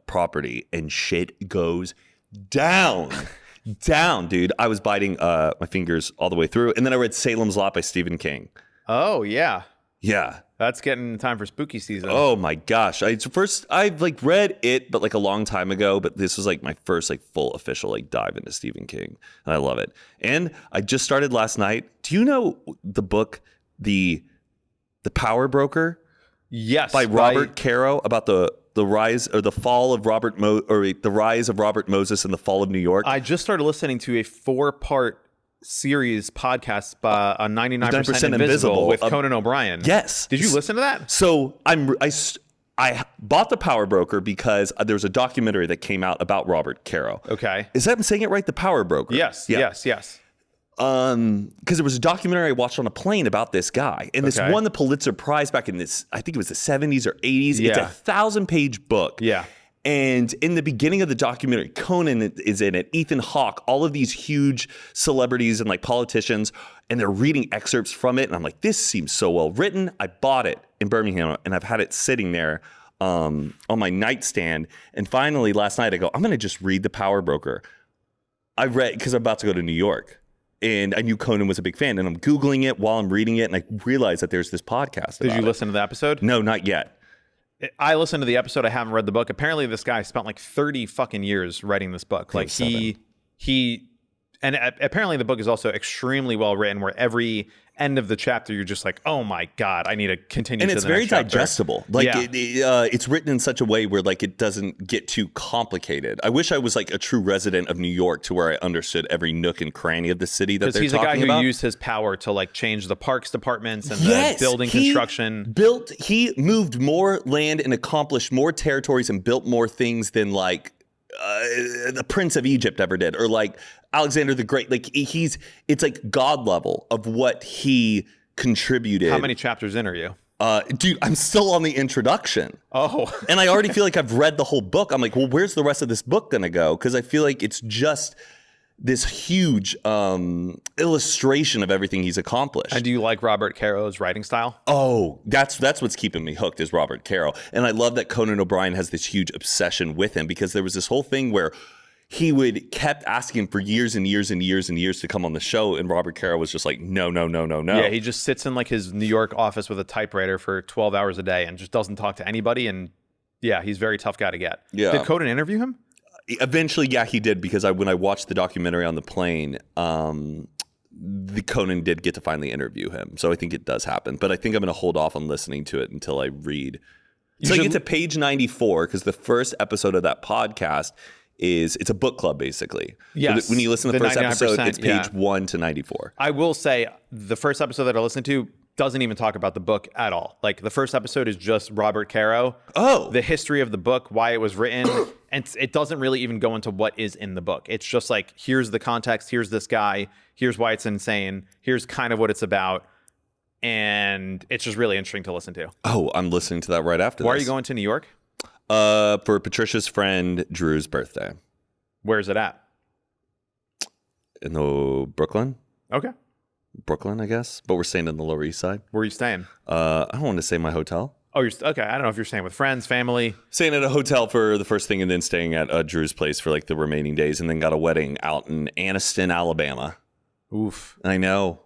property, and shit goes down. Down, dude. I was biting my fingers all the way through. And then I read Salem's Lot by Stephen King. Oh, yeah. Yeah. That's getting time for spooky season. Oh, my gosh. I've like read it, but like a long time ago. But this was like my first like full official like dive into Stephen King. And I love it. And I just started last night. Do you know the book, The Power Broker? Yes. By Robert Caro, about the rise or the fall of the rise of Robert Moses and the fall of New York. I just started listening to a 4-part series podcast by 99% Invisible with Conan O'Brien. Yes. Did you listen to that? So I I bought The Power Broker because there was a documentary that came out about Robert Caro. Okay. Is that I'm saying it right? The Power Broker. Yes. Yeah. Yes. Because there was a documentary I watched on a plane about this guy, and this Okay. won the Pulitzer Prize back in this, I think it was the 70s or 80s. Yeah. It's a 1,000-page book. Yeah. And in the beginning of the documentary, Conan is in it, Ethan Hawke, all of these huge celebrities and like politicians, and they're reading excerpts from it. And I'm like, this seems so well written. I bought it in Birmingham, and I've had it sitting there on my nightstand. And finally, last night, I go, I'm going to just read The Power Broker. I read, because I'm about to go to New York. And I knew Conan was a big fan, and I'm Googling it while I'm reading it, and I realized that there's this podcast Did about you it. listen to the episode? No, not yet. I listened to the episode. I haven't read the book. Apparently, this guy spent like 30 fucking years writing this book. Like apparently the book is also extremely well written, where every end of the chapter you're just like, oh my god, I need to continue. And to it's the very next chapter. digestible. Like Yeah. it's written in such a way where like it doesn't get too complicated. I wish I was like a true resident of New York to where I understood every nook and cranny of the city that they're Because he's a guy talking who about. used his power to like change the parks departments and the building construction. He moved more land and accomplished more territories and built more things than like the Prince of Egypt ever did, or like Alexander the Great. Like it's like God level of what he contributed. How many chapters in are you? Dude, I'm still on the introduction. Oh, And I already feel like I've read the whole book. I'm like, well, where's the rest of this book going to go? Because I feel like it's just this huge illustration of everything he's accomplished. and do you like Robert Caro's writing style? Oh, that's what's keeping me hooked is Robert Caro. And I love that Conan O'Brien has this huge obsession with him, because there was this whole thing where he kept asking him for years and years and years and years to come on the show, and Robert Caro was just like, no. Yeah, he just sits in like his New York office with a typewriter for 12 hours a day and just doesn't talk to anybody. And yeah, he's a very tough guy to get. Yeah. Did Conan interview him? Eventually, yeah, he did, because when I watched the documentary on the plane, the Conan did get to finally interview him. So I think it does happen. But I think I'm going to hold off on listening to it until I read. So I get to page 94, because the first episode of that podcast it's a book club, basically. Yes. So when you listen to the first episode, it's page yeah. 1 to 94. I will say the first episode that I listened to doesn't even talk about the book at all. Like the first episode is just Robert Caro. Oh. The history of the book, why it was written. And it doesn't really even go into what is in the book. It's just like, here's the context. Here's this guy. Here's why it's insane. Here's kind of what it's about. And it's just really interesting to listen to. Oh, I'm listening to that right after Why this. are you going to New York? For Patricia's friend Drew's birthday. Where's it at? In the Brooklyn, I guess. But we're staying in the Lower East Side. Where are you staying? I don't want to say my hotel. Oh, you're okay. I don't know if you're staying with friends, family. Staying at a hotel for the first thing, and then staying at Drew's place for like the remaining days, and then got a wedding out in Anniston, Alabama. Oof. I know.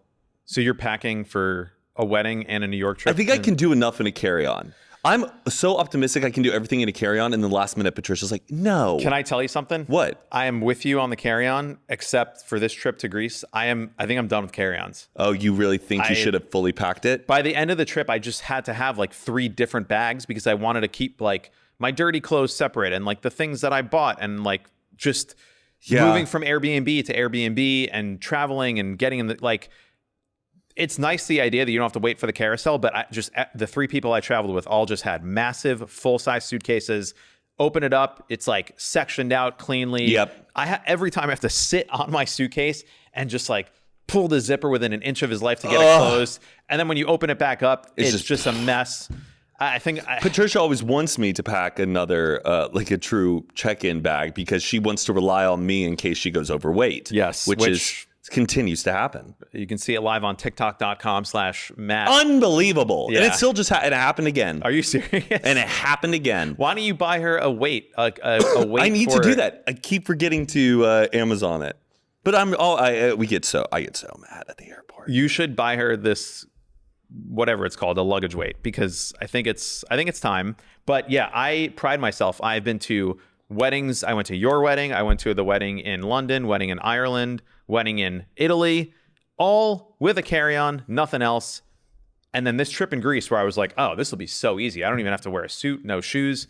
So you're packing for a wedding and a New York trip? I think I can do enough in a carry-on. I'm so optimistic I can do everything in a carry-on, and the last minute Patricia's like, no. Can I tell you something? What? I am with you on the carry-on, except for this trip to Greece. I think I'm done with carry-ons. Oh, you really think you should have fully packed it? By the end of the trip, I just had to have like 3 different bags because I wanted to keep like my dirty clothes separate and like the things that I bought, and like just moving from Airbnb to Airbnb and traveling and getting in the like. It's nice, the idea that you don't have to wait for the carousel, but the 3 people I traveled with all just had massive full-size suitcases. Open it up, it's like sectioned out cleanly. Yep. Every time I have to sit on my suitcase and just like pull the zipper within an inch of his life to get it closed. And then when you open it back up, it's just a mess. I think Patricia always wants me to pack another, like a true check-in bag, because she wants to rely on me in case she goes overweight. Yes, which continues to happen. You can see it live on TikTok.com/Matt. Unbelievable. Yeah. And it still just it happened again. Are you serious? And it happened again. Why don't you buy her a weight? A weight. I need to do that. I keep forgetting to Amazon it. But I get so mad at the airport. You should buy her this, whatever it's called, a luggage weight, because I think it's time. But yeah, I pride myself. I've been to weddings. I went to your wedding. I went to the wedding in London, wedding in Ireland, wedding in Italy, all with a carry-on, nothing else. And then this trip in Greece where I was like, oh, this will be so easy. I don't even have to wear a suit, no shoes.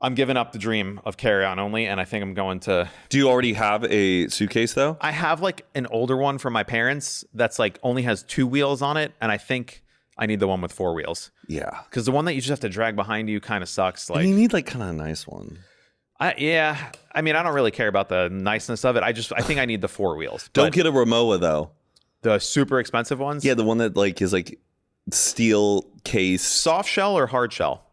I'm giving up the dream of carry-on only, and I think I'm going to... Do you already have a suitcase, though? I have like an older one from my parents that's like only has 2 wheels on it, and I think I need the one with 4 wheels. Yeah. Because the one that you just have to drag behind you kind of sucks. Like, And you need like kind of a nice one. I mean, I don't really care about the niceness of it. I think I need the 4 wheels. Don't get a Rimowa though. The super expensive ones. Yeah, the one that like is like steel case. Soft shell or hard shell?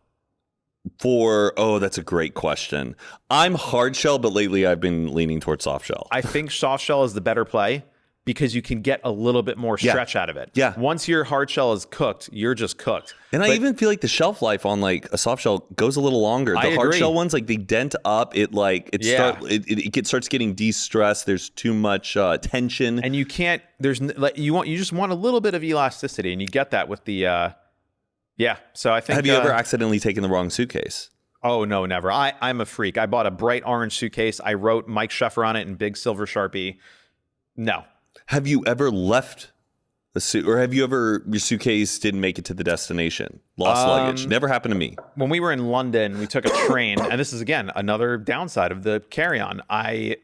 That's a great question. I'm hard shell, but lately I've been leaning towards soft shell. I think soft shell is the better play because you can get a little bit more stretch out of it. Yeah. Once your hard shell is cooked, you're just cooked. And I even feel like the shelf life on like a soft shell goes a little longer. The hard shell ones, like they dent up. It starts getting de-stressed. There's too much tension, and you can't. You just want a little bit of elasticity, and you get that with the. So I think. Have you ever accidentally taken the wrong suitcase? Oh no, never. I'm a freak. I bought a bright orange suitcase. I wrote Mike Sheffer on it in big silver Sharpie. No. Have you ever left a suit, or have you ever your suitcase didn't make it to the destination? Lost luggage. Never happened to me. When we were in London, we took a train, and this is again another downside of the carry-on. I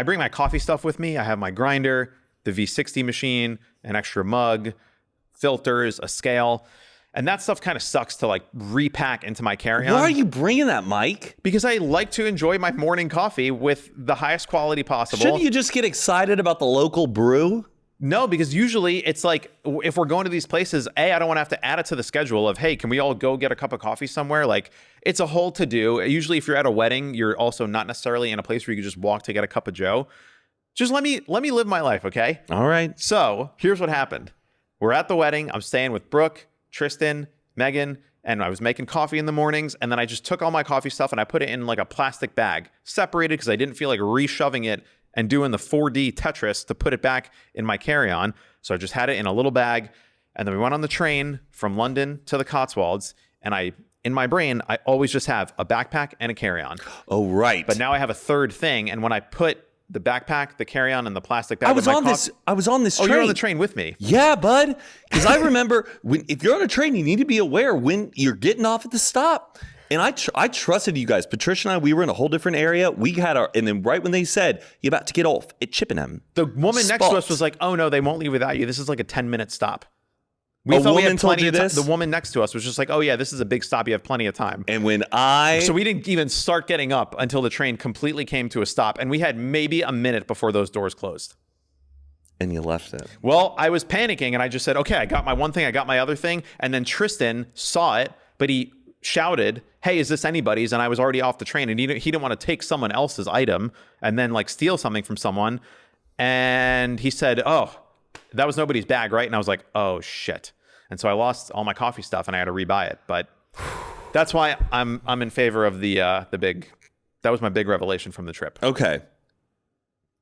bring my coffee stuff with me. I have my grinder, the V60 machine, an extra mug, filters, a scale. And that stuff kind of sucks to like repack into my carry-on. Why are you bringing that, Mike? Because I like to enjoy my morning coffee with the highest quality possible. Shouldn't you just get excited about the local brew? No, because usually it's like if we're going to these places, I don't want to have to add it to the schedule of, hey, can we all go get a cup of coffee somewhere? Like it's a whole to do. Usually if you're at a wedding, you're also not necessarily in a place where you can just walk to get a cup of Joe. Just let me live my life, okay? All right. So here's what happened. We're at the wedding. I'm staying with Brooke, Tristan, Megan, and I was making coffee in the mornings, and then I just took all my coffee stuff and I put it in like a plastic bag, separated because I didn't feel like reshoving it and doing the 4D Tetris to put it back in my carry-on. So I just had it in a little bag, and then we went on the train from London to the Cotswolds, and in my brain, I always just have a backpack and a carry-on. Oh, right. But now I have a third thing, and when I put the backpack, the carry-on, and the plastic bag. I was on this train. Oh, you're on the train with me. Yeah, bud. Because I remember if you're on a train, you need to be aware when you're getting off at the stop. And I trusted you guys. Patricia and I, we were in a whole different area. We had and then right when they said you're about to get off at Chippenham, the woman next to us was like, "Oh no, they won't leave without you. This is like a 10-minute stop." We thought we had plenty of time. The woman next to us was just like, "Oh yeah, this is a big stop. You have plenty of time." And so we didn't even start getting up until the train completely came to a stop, and we had maybe a minute before those doors closed. And you left it. Well, I was panicking, and I just said, "Okay, I got my one thing, I got my other thing," and then Tristan saw it, but he shouted, "Hey, is this anybody's?" And I was already off the train, and he didn't want to take someone else's item and then like steal something from someone. And he said, "Oh, that was nobody's bag, right?" And I was like, "Oh shit." And so I lost all my coffee stuff and I had to rebuy it. But that's why I'm in favor of the big. That was my big revelation from the trip. Okay.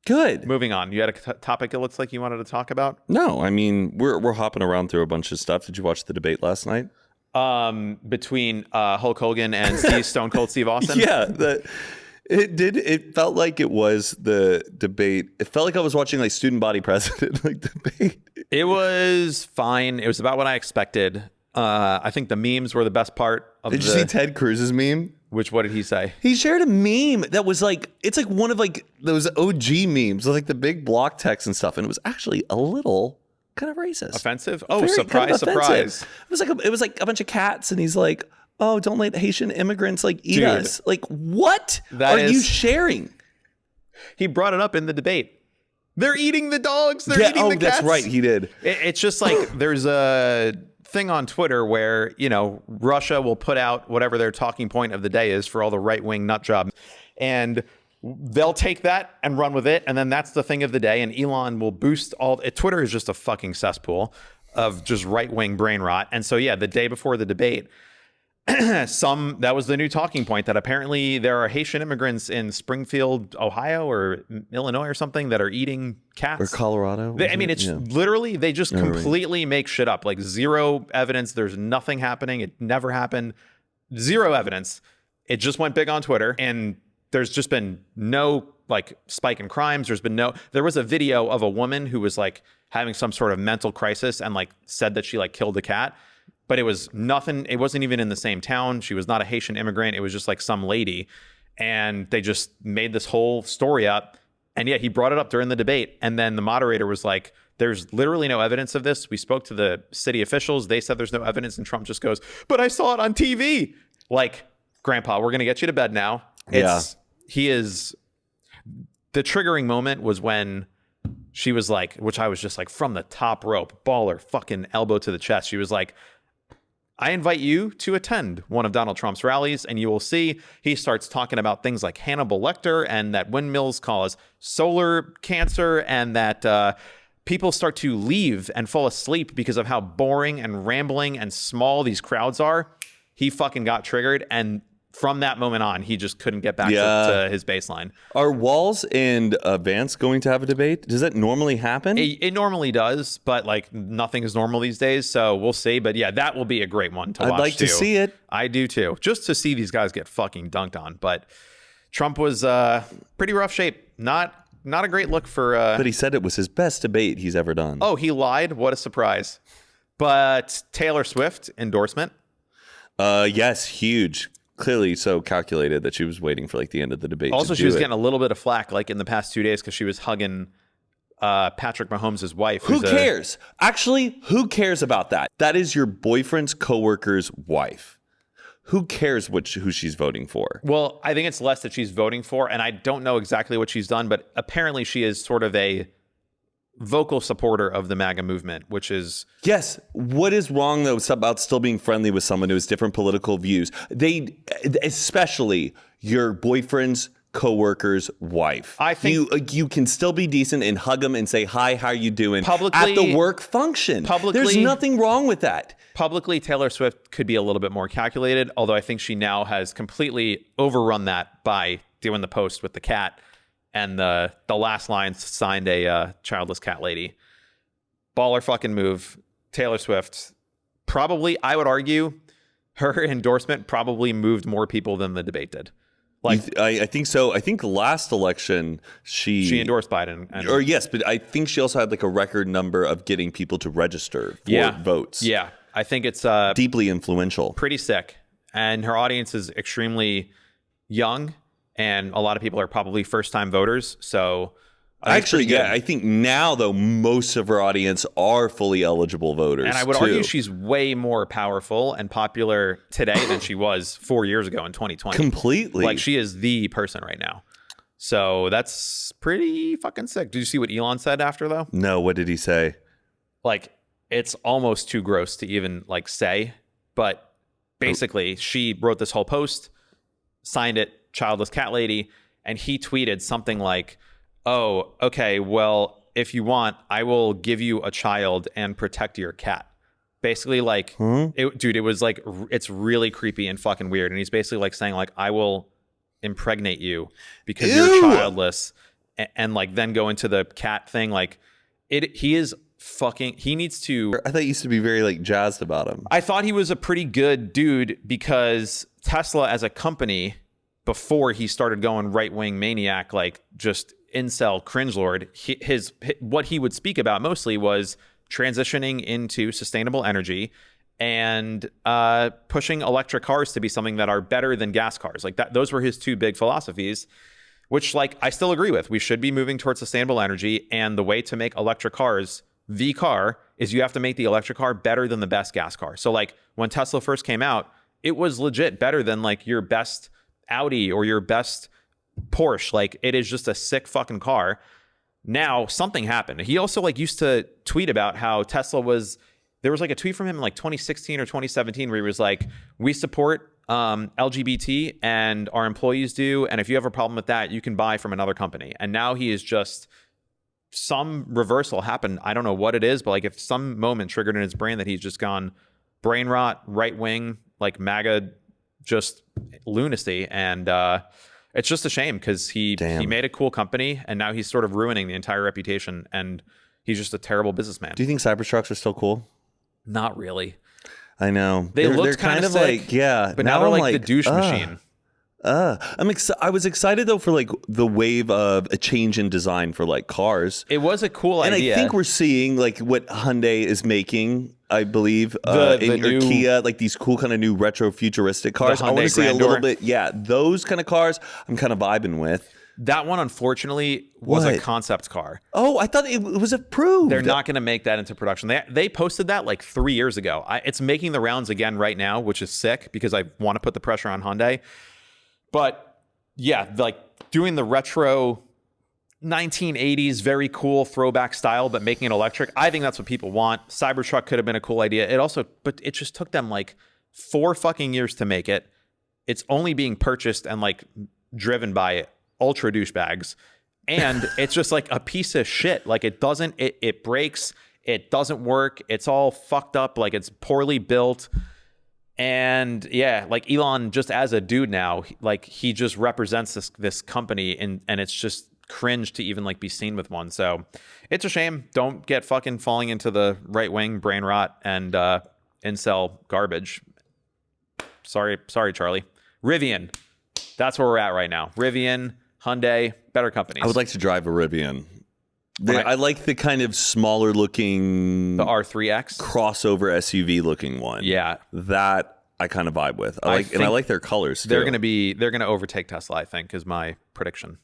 Good. Moving on. You had a topic it looks like you wanted to talk about? No, I mean we're hopping around through a bunch of stuff. Did you watch the debate last night? Between Hulk Hogan and Stone Cold Steve Austin? Yeah. It felt like it was the debate. It felt like I was watching like student body president like debate. It was fine. It was about what I expected. I think the memes were the best part of Did you see Ted Cruz's meme? What did he say? He shared a meme that was like, it's like one of like those OG memes with like the big block text and stuff. And it was actually a little kind of racist. Offensive? Oh, surprise. It was like a bunch of cats and he's like, "Oh, don't let Haitian immigrants like eat us." Like, what you sharing? He brought it up in the debate. They're eating the dogs. They're eating the cats. That's right. He did. It's just like there's a thing on Twitter where, Russia will put out whatever their talking point of the day is for all the right-wing nut jobs. And they'll take that and run with it. And then that's the thing of the day. And Elon will boost Twitter is just a fucking cesspool of just right-wing brain rot. And so, yeah, the day before the debate, that was the new talking point that apparently there are Haitian immigrants in Springfield, Ohio or Illinois or something that are eating cats. Or Colorado. Literally, they just completely make shit up. Like zero evidence. There's nothing happening. It never happened. Zero evidence. It just went big on Twitter. And there's just been no like spike in crimes. There was a video of a woman who was like having some sort of mental crisis and like said that she like killed a cat. But it was nothing. It wasn't even in the same town. She was not a Haitian immigrant. It was just like some lady. And they just made this whole story up. And yeah, he brought it up during the debate. And then the moderator was like, there's literally no evidence of this. We spoke to the city officials. They said there's no evidence. And Trump just goes, but I saw it on TV. Like, Grandpa, we're going to get you to bed now. He is. The triggering moment was when she was like, which I was just like, from the top rope, baller, fucking elbow to the chest. She was like, I invite you to attend one of Donald Trump's rallies, and you will see he starts talking about things like Hannibal Lecter and that windmills cause solar cancer, and that people start to leave and fall asleep because of how boring and rambling and small these crowds are. He fucking got triggered, and from that moment on, he just couldn't get back to his baseline. Are Walz and Vance going to have a debate? Does that normally happen? It normally does, but like nothing is normal these days, so we'll see. But yeah, that will be a great one to watch. I'd like to see it. I do too, just to see these guys get fucking dunked on. But Trump was pretty rough shape. Not a great look for. But he said it was his best debate he's ever done. Oh, he lied. What a surprise! But Taylor Swift endorsement. Yes, huge. Clearly so calculated that she was waiting for like the end of the debate. Also, she was getting a little bit of flack like in the past 2 days because she was hugging Patrick Mahomes' wife. Who cares? Actually, who cares about that? That is your boyfriend's coworker's wife. Who cares who she's voting for? Well, I think it's less that she's voting for, and I don't know exactly what she's done, but apparently she is sort of a vocal supporter of the MAGA movement, which is... Yes. What is wrong, though, about still being friendly with someone who has different political views? Especially your boyfriend's coworker's wife. I think you can still be decent and hug them and say, hi, how you doing? Publicly, at the work function. There's nothing wrong with that. Publicly, Taylor Swift could be a little bit more calculated, although I think she now has completely overrun that by doing the post with the cat. And the last line signed a childless cat lady. Baller fucking move. Taylor Swift, probably, I would argue, her endorsement probably moved more people than the debate did. Like, I think so. I think last election she endorsed Biden. Yes, but I think she also had like a record number of getting people to register for votes. Yeah, I think it's deeply influential. Pretty sick. And her audience is extremely young. And a lot of people are probably first-time voters, so... Actually, I think now, though, most of her audience are fully eligible voters, and I would argue she's way more powerful and popular today than she was 4 years ago in 2020. Completely. Like, she is the person right now. So that's pretty fucking sick. Did you see what Elon said after, though? No, what did he say? Like, it's almost too gross to even, like, say, but basically, she wrote this whole post, signed it, childless cat lady, and he tweeted something like, oh, okay, well, if you want, I will give you a child and protect your cat. Basically, like, it was like, it's really creepy and fucking weird. And he's basically like saying, like, I will impregnate you because you're childless, and like then go into the cat thing. Like, he is fucking, he needs to. I thought you used to be very like jazzed about him. I thought he was a pretty good dude because Tesla as a company, before he started going right-wing maniac, like just incel cringelord, what he would speak about mostly was transitioning into sustainable energy and pushing electric cars to be something that are better than gas cars. Like that, those were his two big philosophies, which like I still agree with. We should be moving towards sustainable energy, and the way to make electric cars the car is you have to make the electric car better than the best gas car. So like when Tesla first came out, it was legit better than like your best Audi or your best Porsche. Like, it is just a sick fucking car. Now something happened. He also like used to tweet about how Tesla was, there was like a tweet from him in like 2016 or 2017 where he was like, we support LGBT and our employees do, and if you have a problem with that, you can buy from another company. And now he is just, some reversal happened. I don't know what it is, but like if some moment triggered in his brain that he's just gone brain rot, right wing, like MAGA, just lunacy. And it's just a shame because he made a cool company, and now he's sort of ruining the entire reputation, and he's just a terrible buzzman. Do you think Cybertrucks are still cool? Not really. I know. They're kind of sick, like, yeah. But now they're like the douche machine. I was excited though for like the wave of a change in design for like cars. It was a cool idea. And I think we're seeing like what Hyundai is making, I believe, the new Kia, like these cool kind of new retro futuristic cars. I want to see a little bit, those kind of cars I'm kind of vibing with. That one, unfortunately, was a What? concept car. Oh, I thought it was approved. They're not going to make that into production. They posted that like 3 years ago. It's making the rounds again right now, which is sick because I want to put the pressure on Hyundai. But yeah, like doing the retro 1980s, very cool throwback style, but making it electric. I think that's what people want. Cybertruck could have been a cool idea. But it just took them like 4 fucking years to make it. It's only being purchased and like driven by ultra douchebags. And it's just like a piece of shit. Like it breaks. It doesn't work. It's all fucked up. Like it's poorly built. And yeah, like Elon just as a dude now, like he just represents this company and it's just cringe to even like be seen with one. So it's a shame. Don't get fucking falling into the right wing brain rot and incel garbage. Sorry, Charlie. Rivian. That's where we're at right now. Rivian, Hyundai, better companies. I would like to drive a Rivian. I like the kind of smaller looking, the R3X crossover SUV looking one. Yeah, that I kind of vibe with. I like their colors too. They're gonna overtake Tesla, I think, is my prediction.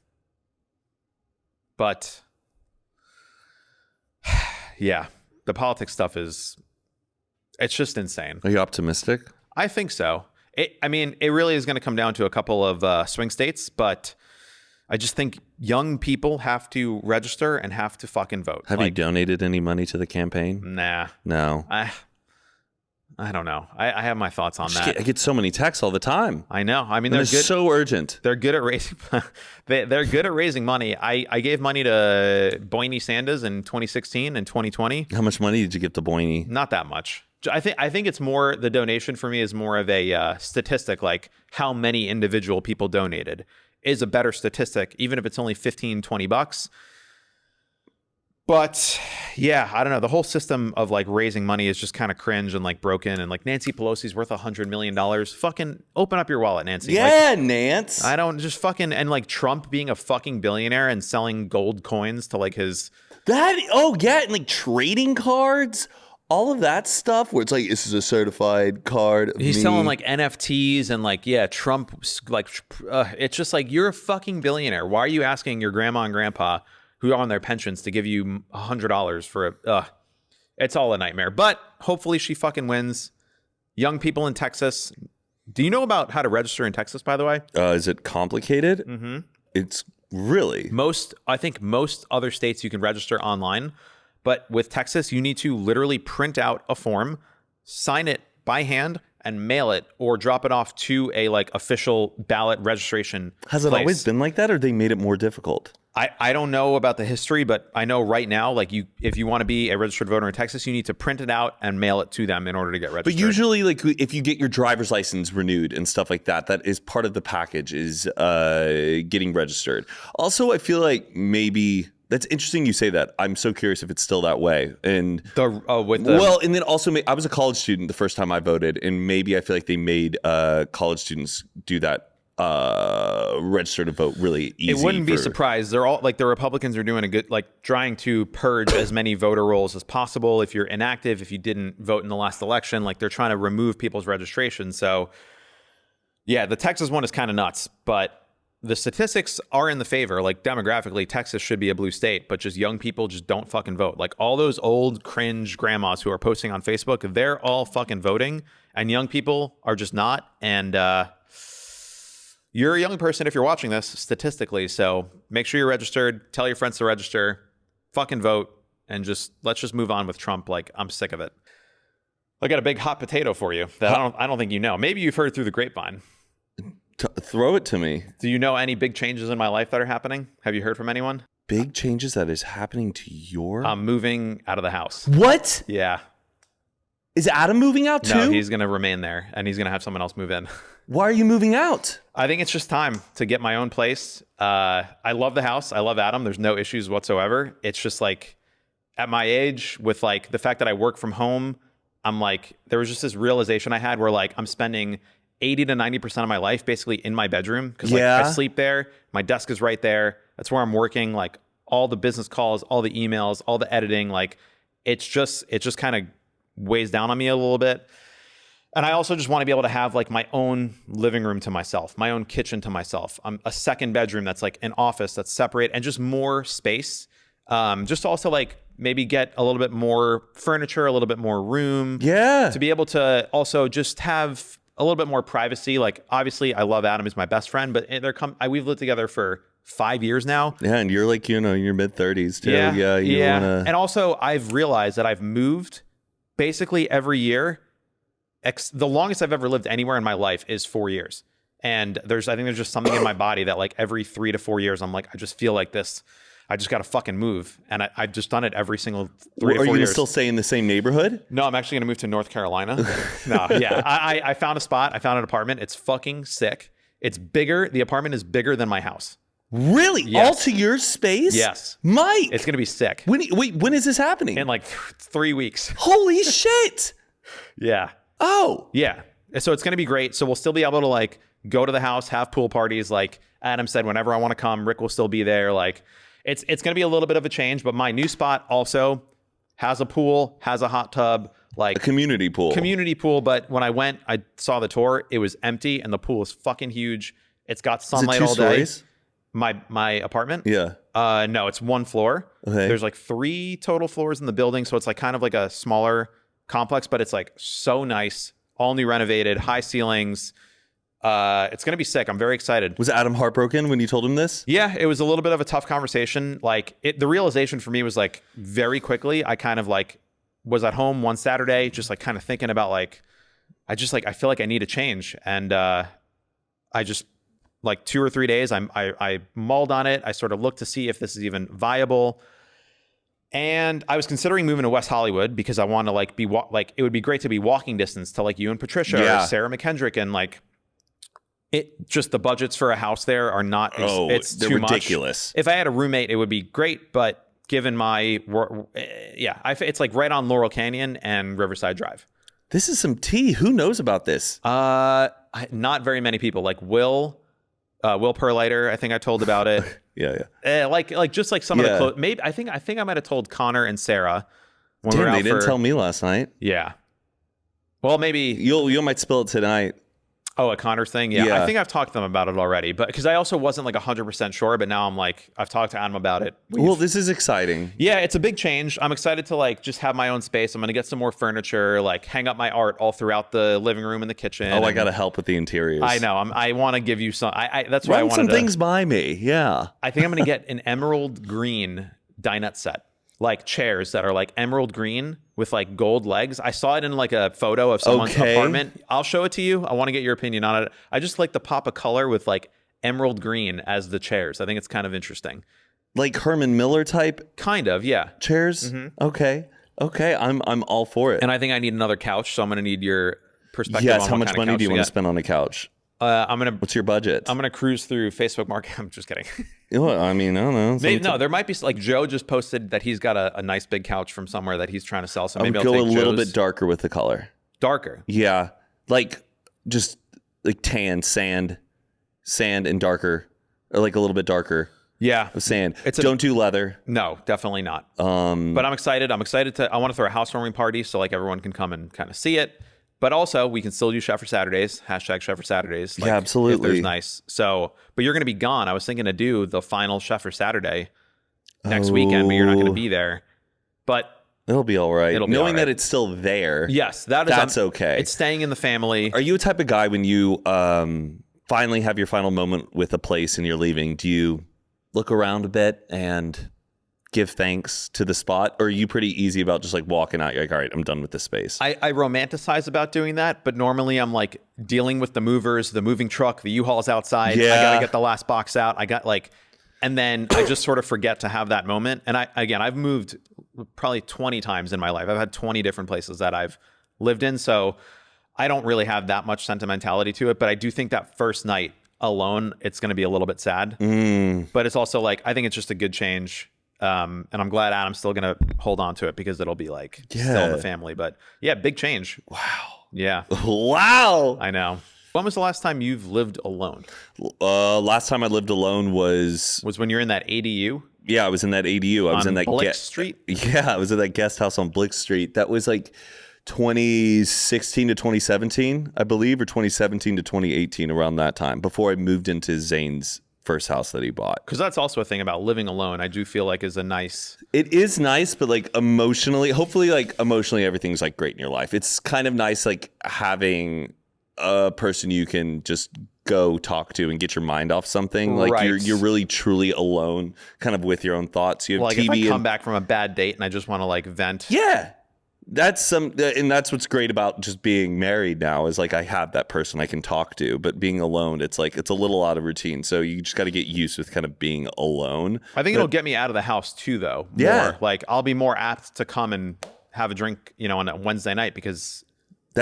But yeah, the politics stuff it's just insane. Are you optimistic? I think so. It really is going to come down to a couple of swing states, but I just think young people have to register and have to fucking vote. Have you donated any money to the campaign? Nah. No. I don't know. I have my thoughts on that. I get so many texts all the time. I know. I mean, they're good. So urgent. They're good at raising. They're good at raising money. I gave money to Bernie Sanders in 2016 and 2020. How much money did you give to Bernie? Not that much. I think it's more, the donation for me is more of a statistic, like how many individual people donated is a better statistic, even if it's only $15-20. But yeah, I don't know. The whole system of like raising money is just kind of cringe and like broken. And like Nancy Pelosi's worth $100 million. Fucking open up your wallet, Nancy. Yeah, like, Nance. I don't just fucking, and like Trump being a fucking billionaire and selling gold coins to like his. And like trading cards. All of that stuff where it's like, this is a certified card. He's selling like NFTs and like, yeah, Trump, like, it's just like, you're a fucking billionaire. Why are you asking your grandma and grandpa who are on their pensions to give you $100 for it's all a nightmare. But hopefully she fucking wins. Young people in Texas. Do you know about how to register in Texas, by the way? Is it complicated? Mm-hmm. It's really. I think most other states you can register online. But with Texas, you need to literally print out a form, sign it by hand, and mail it or drop it off to a like official ballot registration. Has it always been like that, or they made it more difficult? I don't know about the history, but I know right now, like if you want to be a registered voter in Texas, you need to print it out and mail it to them in order to get registered. But usually, like if you get your driver's license renewed and stuff like that, that is part of the package is getting registered. Also, I feel like maybe. That's interesting you say that. I'm so curious if it's still that way. And and then also I was a college student the first time I voted, and maybe I feel like they made college students do that register to vote really easy. It wouldn't be surprised. They're all like the Republicans are doing a good trying to purge as many voter rolls as possible. If you're inactive, if you didn't vote in the last election, like they're trying to remove people's registration. So yeah, the Texas one is kind of nuts, but the statistics are in the favor. Like demographically, Texas should be a blue state, but just young people just don't fucking vote. Like all those old cringe grandmas who are posting on Facebook, they're all fucking voting, and young people are just not. And you're a young person if you're watching this statistically. So make sure you're registered. Tell your friends to register. Fucking vote, and let's just move on with Trump. Like I'm sick of it. I got a big hot potato for you that I don't think you know. Maybe you've heard through the grapevine. Throw it to me. Do you know any big changes in my life that are happening? Have you heard from anyone? Big changes that is happening to your... I'm moving out of the house. What? Yeah. Is Adam moving out too? No, he's going to remain there, and he's going to have someone else move in. Why are you moving out? I think it's just time to get my own place. I love the house. I love Adam. There's no issues whatsoever. It's just like at my age with like the fact that I work from home, I'm like, there was just this realization I had where like I'm spending 80 to 90% of my life basically in my bedroom because like I sleep there. My desk is right there. That's where I'm working. Like all the business calls, all the emails, all the editing, like it's just kind of weighs down on me a little bit. And I also just want to be able to have like my own living room to myself, my own kitchen to myself, a second bedroom that's like an office that's separate, and just more space. Just to also like maybe get a little bit more furniture, a little bit more room. Yeah. To be able to also just have a little bit more privacy. Like obviously I love Adam, he's my best friend, but we've lived together for 5 years now. Yeah, and you're like, in your mid-30s too. Yeah, You wanna... And also I've realized that I've moved basically every year. The longest I've ever lived anywhere in my life is 4 years. And I think there's just something in my body that like every 3 to 4 years, I'm like, I just feel like this. I just got to fucking move. And I've just done it every single 3 to 4 years. Are you going to still stay in the same neighborhood? No, I'm actually going to move to North Carolina. No, yeah. I found a spot. I found an apartment. It's fucking sick. It's bigger. The apartment is bigger than my house. Really? Yes. All to your space? Yes. Mike! It's going to be sick. When is this happening? In like 3 weeks. Holy shit! Yeah. Oh. Yeah. So it's going to be great. So we'll still be able to like go to the house, have pool parties. Like Adam said, whenever I want to come, Rick will still be there. Like it's going to be a little bit of a change, but my new spot also has a pool, has a hot tub, like a community pool. But when I went, I saw the tour, it was empty and the pool is fucking huge. It's got sunlight all day. Stories? My apartment? Yeah. No, it's 1 floor. Okay. There's like 3 total floors in the building. So it's like kind of like a smaller complex, but it's like so nice. All new renovated, high ceilings. It's going to be sick. I'm very excited. Was Adam heartbroken when you told him this? Yeah, it was a little bit of a tough conversation. Like the realization for me was like very quickly. I kind of like was at home one Saturday, just like kind of thinking about like, I feel like I need a change. And I just like 2 or 3 days, I mulled on it. I sort of looked to see if this is even viable. And I was considering moving to West Hollywood because I want to like be it would be great to be walking distance to like you and Patricia or Sarah McKendrick, and like just the budgets for a house there are not. It's they're too ridiculous. Much. If I had a roommate, it would be great, but given my it's like right on Laurel Canyon and Riverside Drive. This is some tea. Who knows about this? Not very many people. Like Will Perliter, I think I told about it. Yeah. Like just like some of the clothes. Maybe I think I might have told Connor and Sarah when we were out. They didn't tell me last night. Yeah. Well, maybe you might spill it tonight. Oh, a Connor thing? Yeah. I think I've talked to them about it already, but because I also wasn't like 100% sure, but now I'm like, I've talked to Adam about it. Well, this is exciting. Yeah, it's a big change. I'm excited to like just have my own space. I'm going to get some more furniture, like hang up my art all throughout the living room and the kitchen. Oh, I got to help with the interiors. I know. I want to give you some, that's why I wanted some things by me. Yeah. I think I'm going to get an emerald green dinette set. Like chairs that are like emerald green with like gold legs. I saw it in like a photo of someone's apartment. I'll show it to you. I want to get your opinion on it. I just like the pop of color with like emerald green as the chairs. I think it's kind of interesting. Like Herman Miller type? Kind of, yeah. Chairs? Mm-hmm. Okay. I'm all for it. And I think I need another couch, so I'm going to need your perspective on how what much kind of money do you want get. to spend on a couch? What's your budget? I'm gonna cruise through Facebook Market. I'm just kidding. I mean, I don't know. No, there might be like Joe just posted that he's got a nice big couch from somewhere that he's trying to sell. So maybe I'll go take a little Joe's. bit darker with the color. Darker. Yeah, like just like tan, sand, and darker, or like a little bit darker. Yeah, of sand. Don't do leather. No, definitely not. But I'm excited. I want to throw a housewarming party so like everyone can come and kind of see it. But also, we can still do Sheffer Saturdays, #Sheffer Saturdays. Like, yeah, absolutely. If there's nice. So, but you're going to be gone. I was thinking to do the final Sheffer Saturday next weekend, but you're not going to be there. But it'll be all right. Knowing that it's still there. Yes, that's okay. It's staying in the family. Are you a type of guy when you finally have your final moment with a place and you're leaving, do you look around a bit and give thanks to the spot, or are you pretty easy about just like walking out? You're like, all right, I'm done with this space. I romanticize about doing that, but normally I'm like dealing with the movers, the moving truck, the U-Haul's outside. Yeah. I gotta get the last box out. And then I just sort of forget to have that moment. And I've moved probably 20 times in my life. I've had 20 different places that I've lived in, so I don't really have that much sentimentality to it. But I do think that first night alone, it's going to be a little bit sad. But it's also like, I think it's just a good change. And I'm glad Adam's still going to hold on to it because it'll be like still in the family. But yeah, big change. Wow. Yeah. Wow. I know. When was the last time you've lived alone? Last time I lived alone was when you're in that ADU? Yeah, I was in that ADU. I was in that Blick Street? Yeah, I was in that guest house on Blick Street. That was like 2016 to 2017, I believe, or 2017 to 2018, around that time, before I moved into Zane's first house that he bought. Because that's also a thing about living alone. I do feel like is a nice. It is nice, but like emotionally, hopefully, like emotionally, everything's like great in your life. It's kind of nice, like having a person you can just go talk to and get your mind off something. Like Right. you're really truly alone, kind of with your own thoughts. You have Like TV if I come back from a bad date and I just want to like vent. yeah. And that's what's great about just being married now is like I have that person I can talk to, but being alone, it's like it's a little out of routine. So you just got to get used with kind of being alone. I think it'll get me out of the house too, though. Yeah. More. Like I'll be more apt to come and have a drink, on a Wednesday night because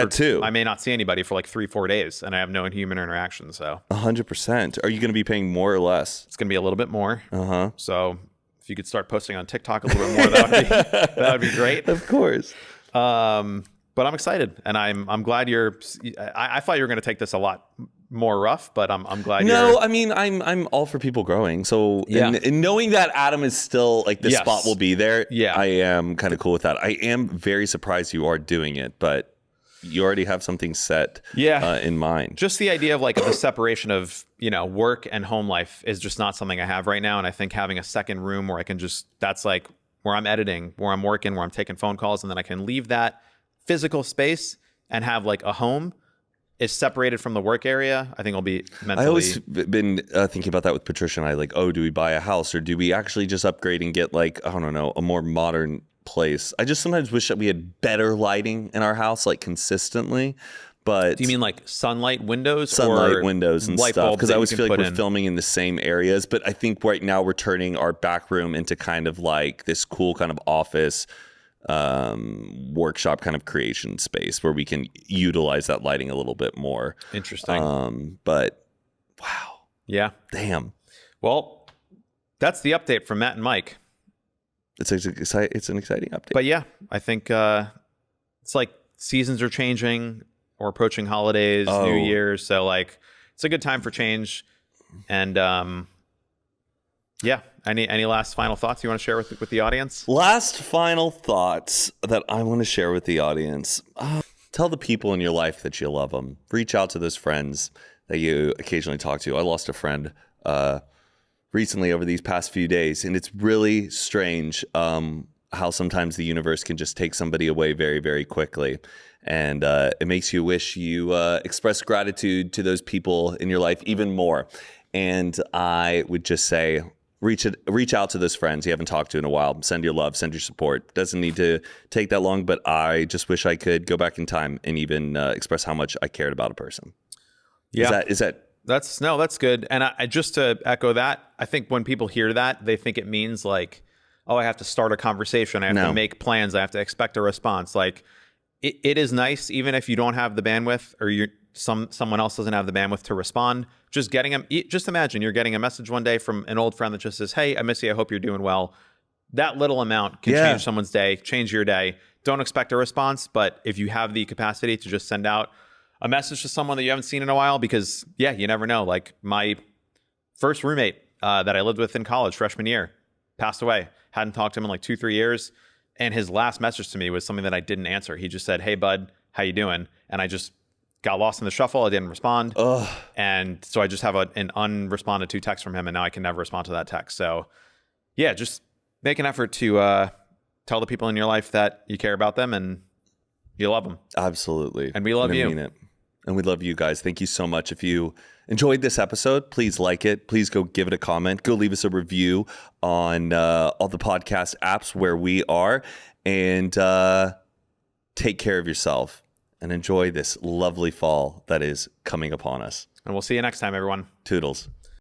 Too. I may not see anybody for like 3-4 days and I have no human interaction. So 100%. Are you going to be paying more or less? it's going to be a little bit more. Uh-huh. So if you could start posting on TikTok a little bit more, that would be great. Of course. But I'm excited, and I'm glad you're. I thought you were going to take this a lot more rough, but I'm glad. No, I mean I'm all for people growing. So and knowing that Adam is still like the spot will be there. Yeah. I am kind of cool with that. I am very surprised you are doing it, but you already have something set in mind. Just the idea of like the separation of work and home life is just not something I have right now, and I think having a second room where I can that's like where I'm editing, where I'm working, where I'm taking phone calls, and then I can leave that physical space and have like a home is separated from the work area. I think I'll be mentally. I always been thinking about that with Patricia and I, like, do we buy a house or do we actually just upgrade and get like, I don't know, a more modern place? I just sometimes wish that we had better lighting in our house, like consistently. But do you mean like sunlight windows and stuff? Because I always feel like we're in filming in the same areas. But I think right now we're turning our back room into kind of like this cool kind of office workshop kind of creation space where we can utilize that lighting a little bit more. Interesting. But wow. Yeah. Damn. Well, that's the update from Matt and Mike. It's an exciting update. But yeah, I think it's like seasons are changing. We're approaching holidays, New Year's, so like it's a good time for change. And any last final thoughts you want to share with the audience? Last final thoughts that I want to share with the audience. Tell the people in your life that you love them. Reach out to those friends that you occasionally talk to. I lost a friend recently over these past few days, and it's really strange how sometimes the universe can just take somebody away very, very quickly. And it makes you wish you express gratitude to those people in your life even more. And I would just say, reach out to those friends you haven't talked to in a while. Send your love, send your support. Doesn't need to take that long, but I just wish I could go back in time and even express how much I cared about a person. Yeah. That's good. And I just to echo that, I think when people hear that, they think it means like, I have to start a conversation. I have to make plans. I have to expect a response. Like, it is nice, even if you don't have the bandwidth or someone else doesn't have the bandwidth to respond. Just imagine you're getting a message one day from an old friend that just says, "Hey, I miss you. I hope you're doing well." That little amount can change someone's day, change your day. Don't expect a response, but if you have the capacity to just send out a message to someone that you haven't seen in a while, because you never know. Like my first roommate that I lived with in college, freshman year, passed away. Hadn't talked to him in like 2-3 years. And his last message to me was something that I didn't answer. He just said, "Hey, bud, how you doing?" And I just got lost in the shuffle. I didn't respond. And so I just have an unresponded to text from him, and now I can never respond to that text. So just make an effort to tell the people in your life that you care about them and you love them. Absolutely. And we love you. I mean it. And we love you guys. Thank you so much. If you enjoyed this episode, please like it. Please go give it a comment. Go leave us a review on all the podcast apps where we are. And take care of yourself and enjoy this lovely fall that is coming upon us. And we'll see you next time, everyone. Toodles.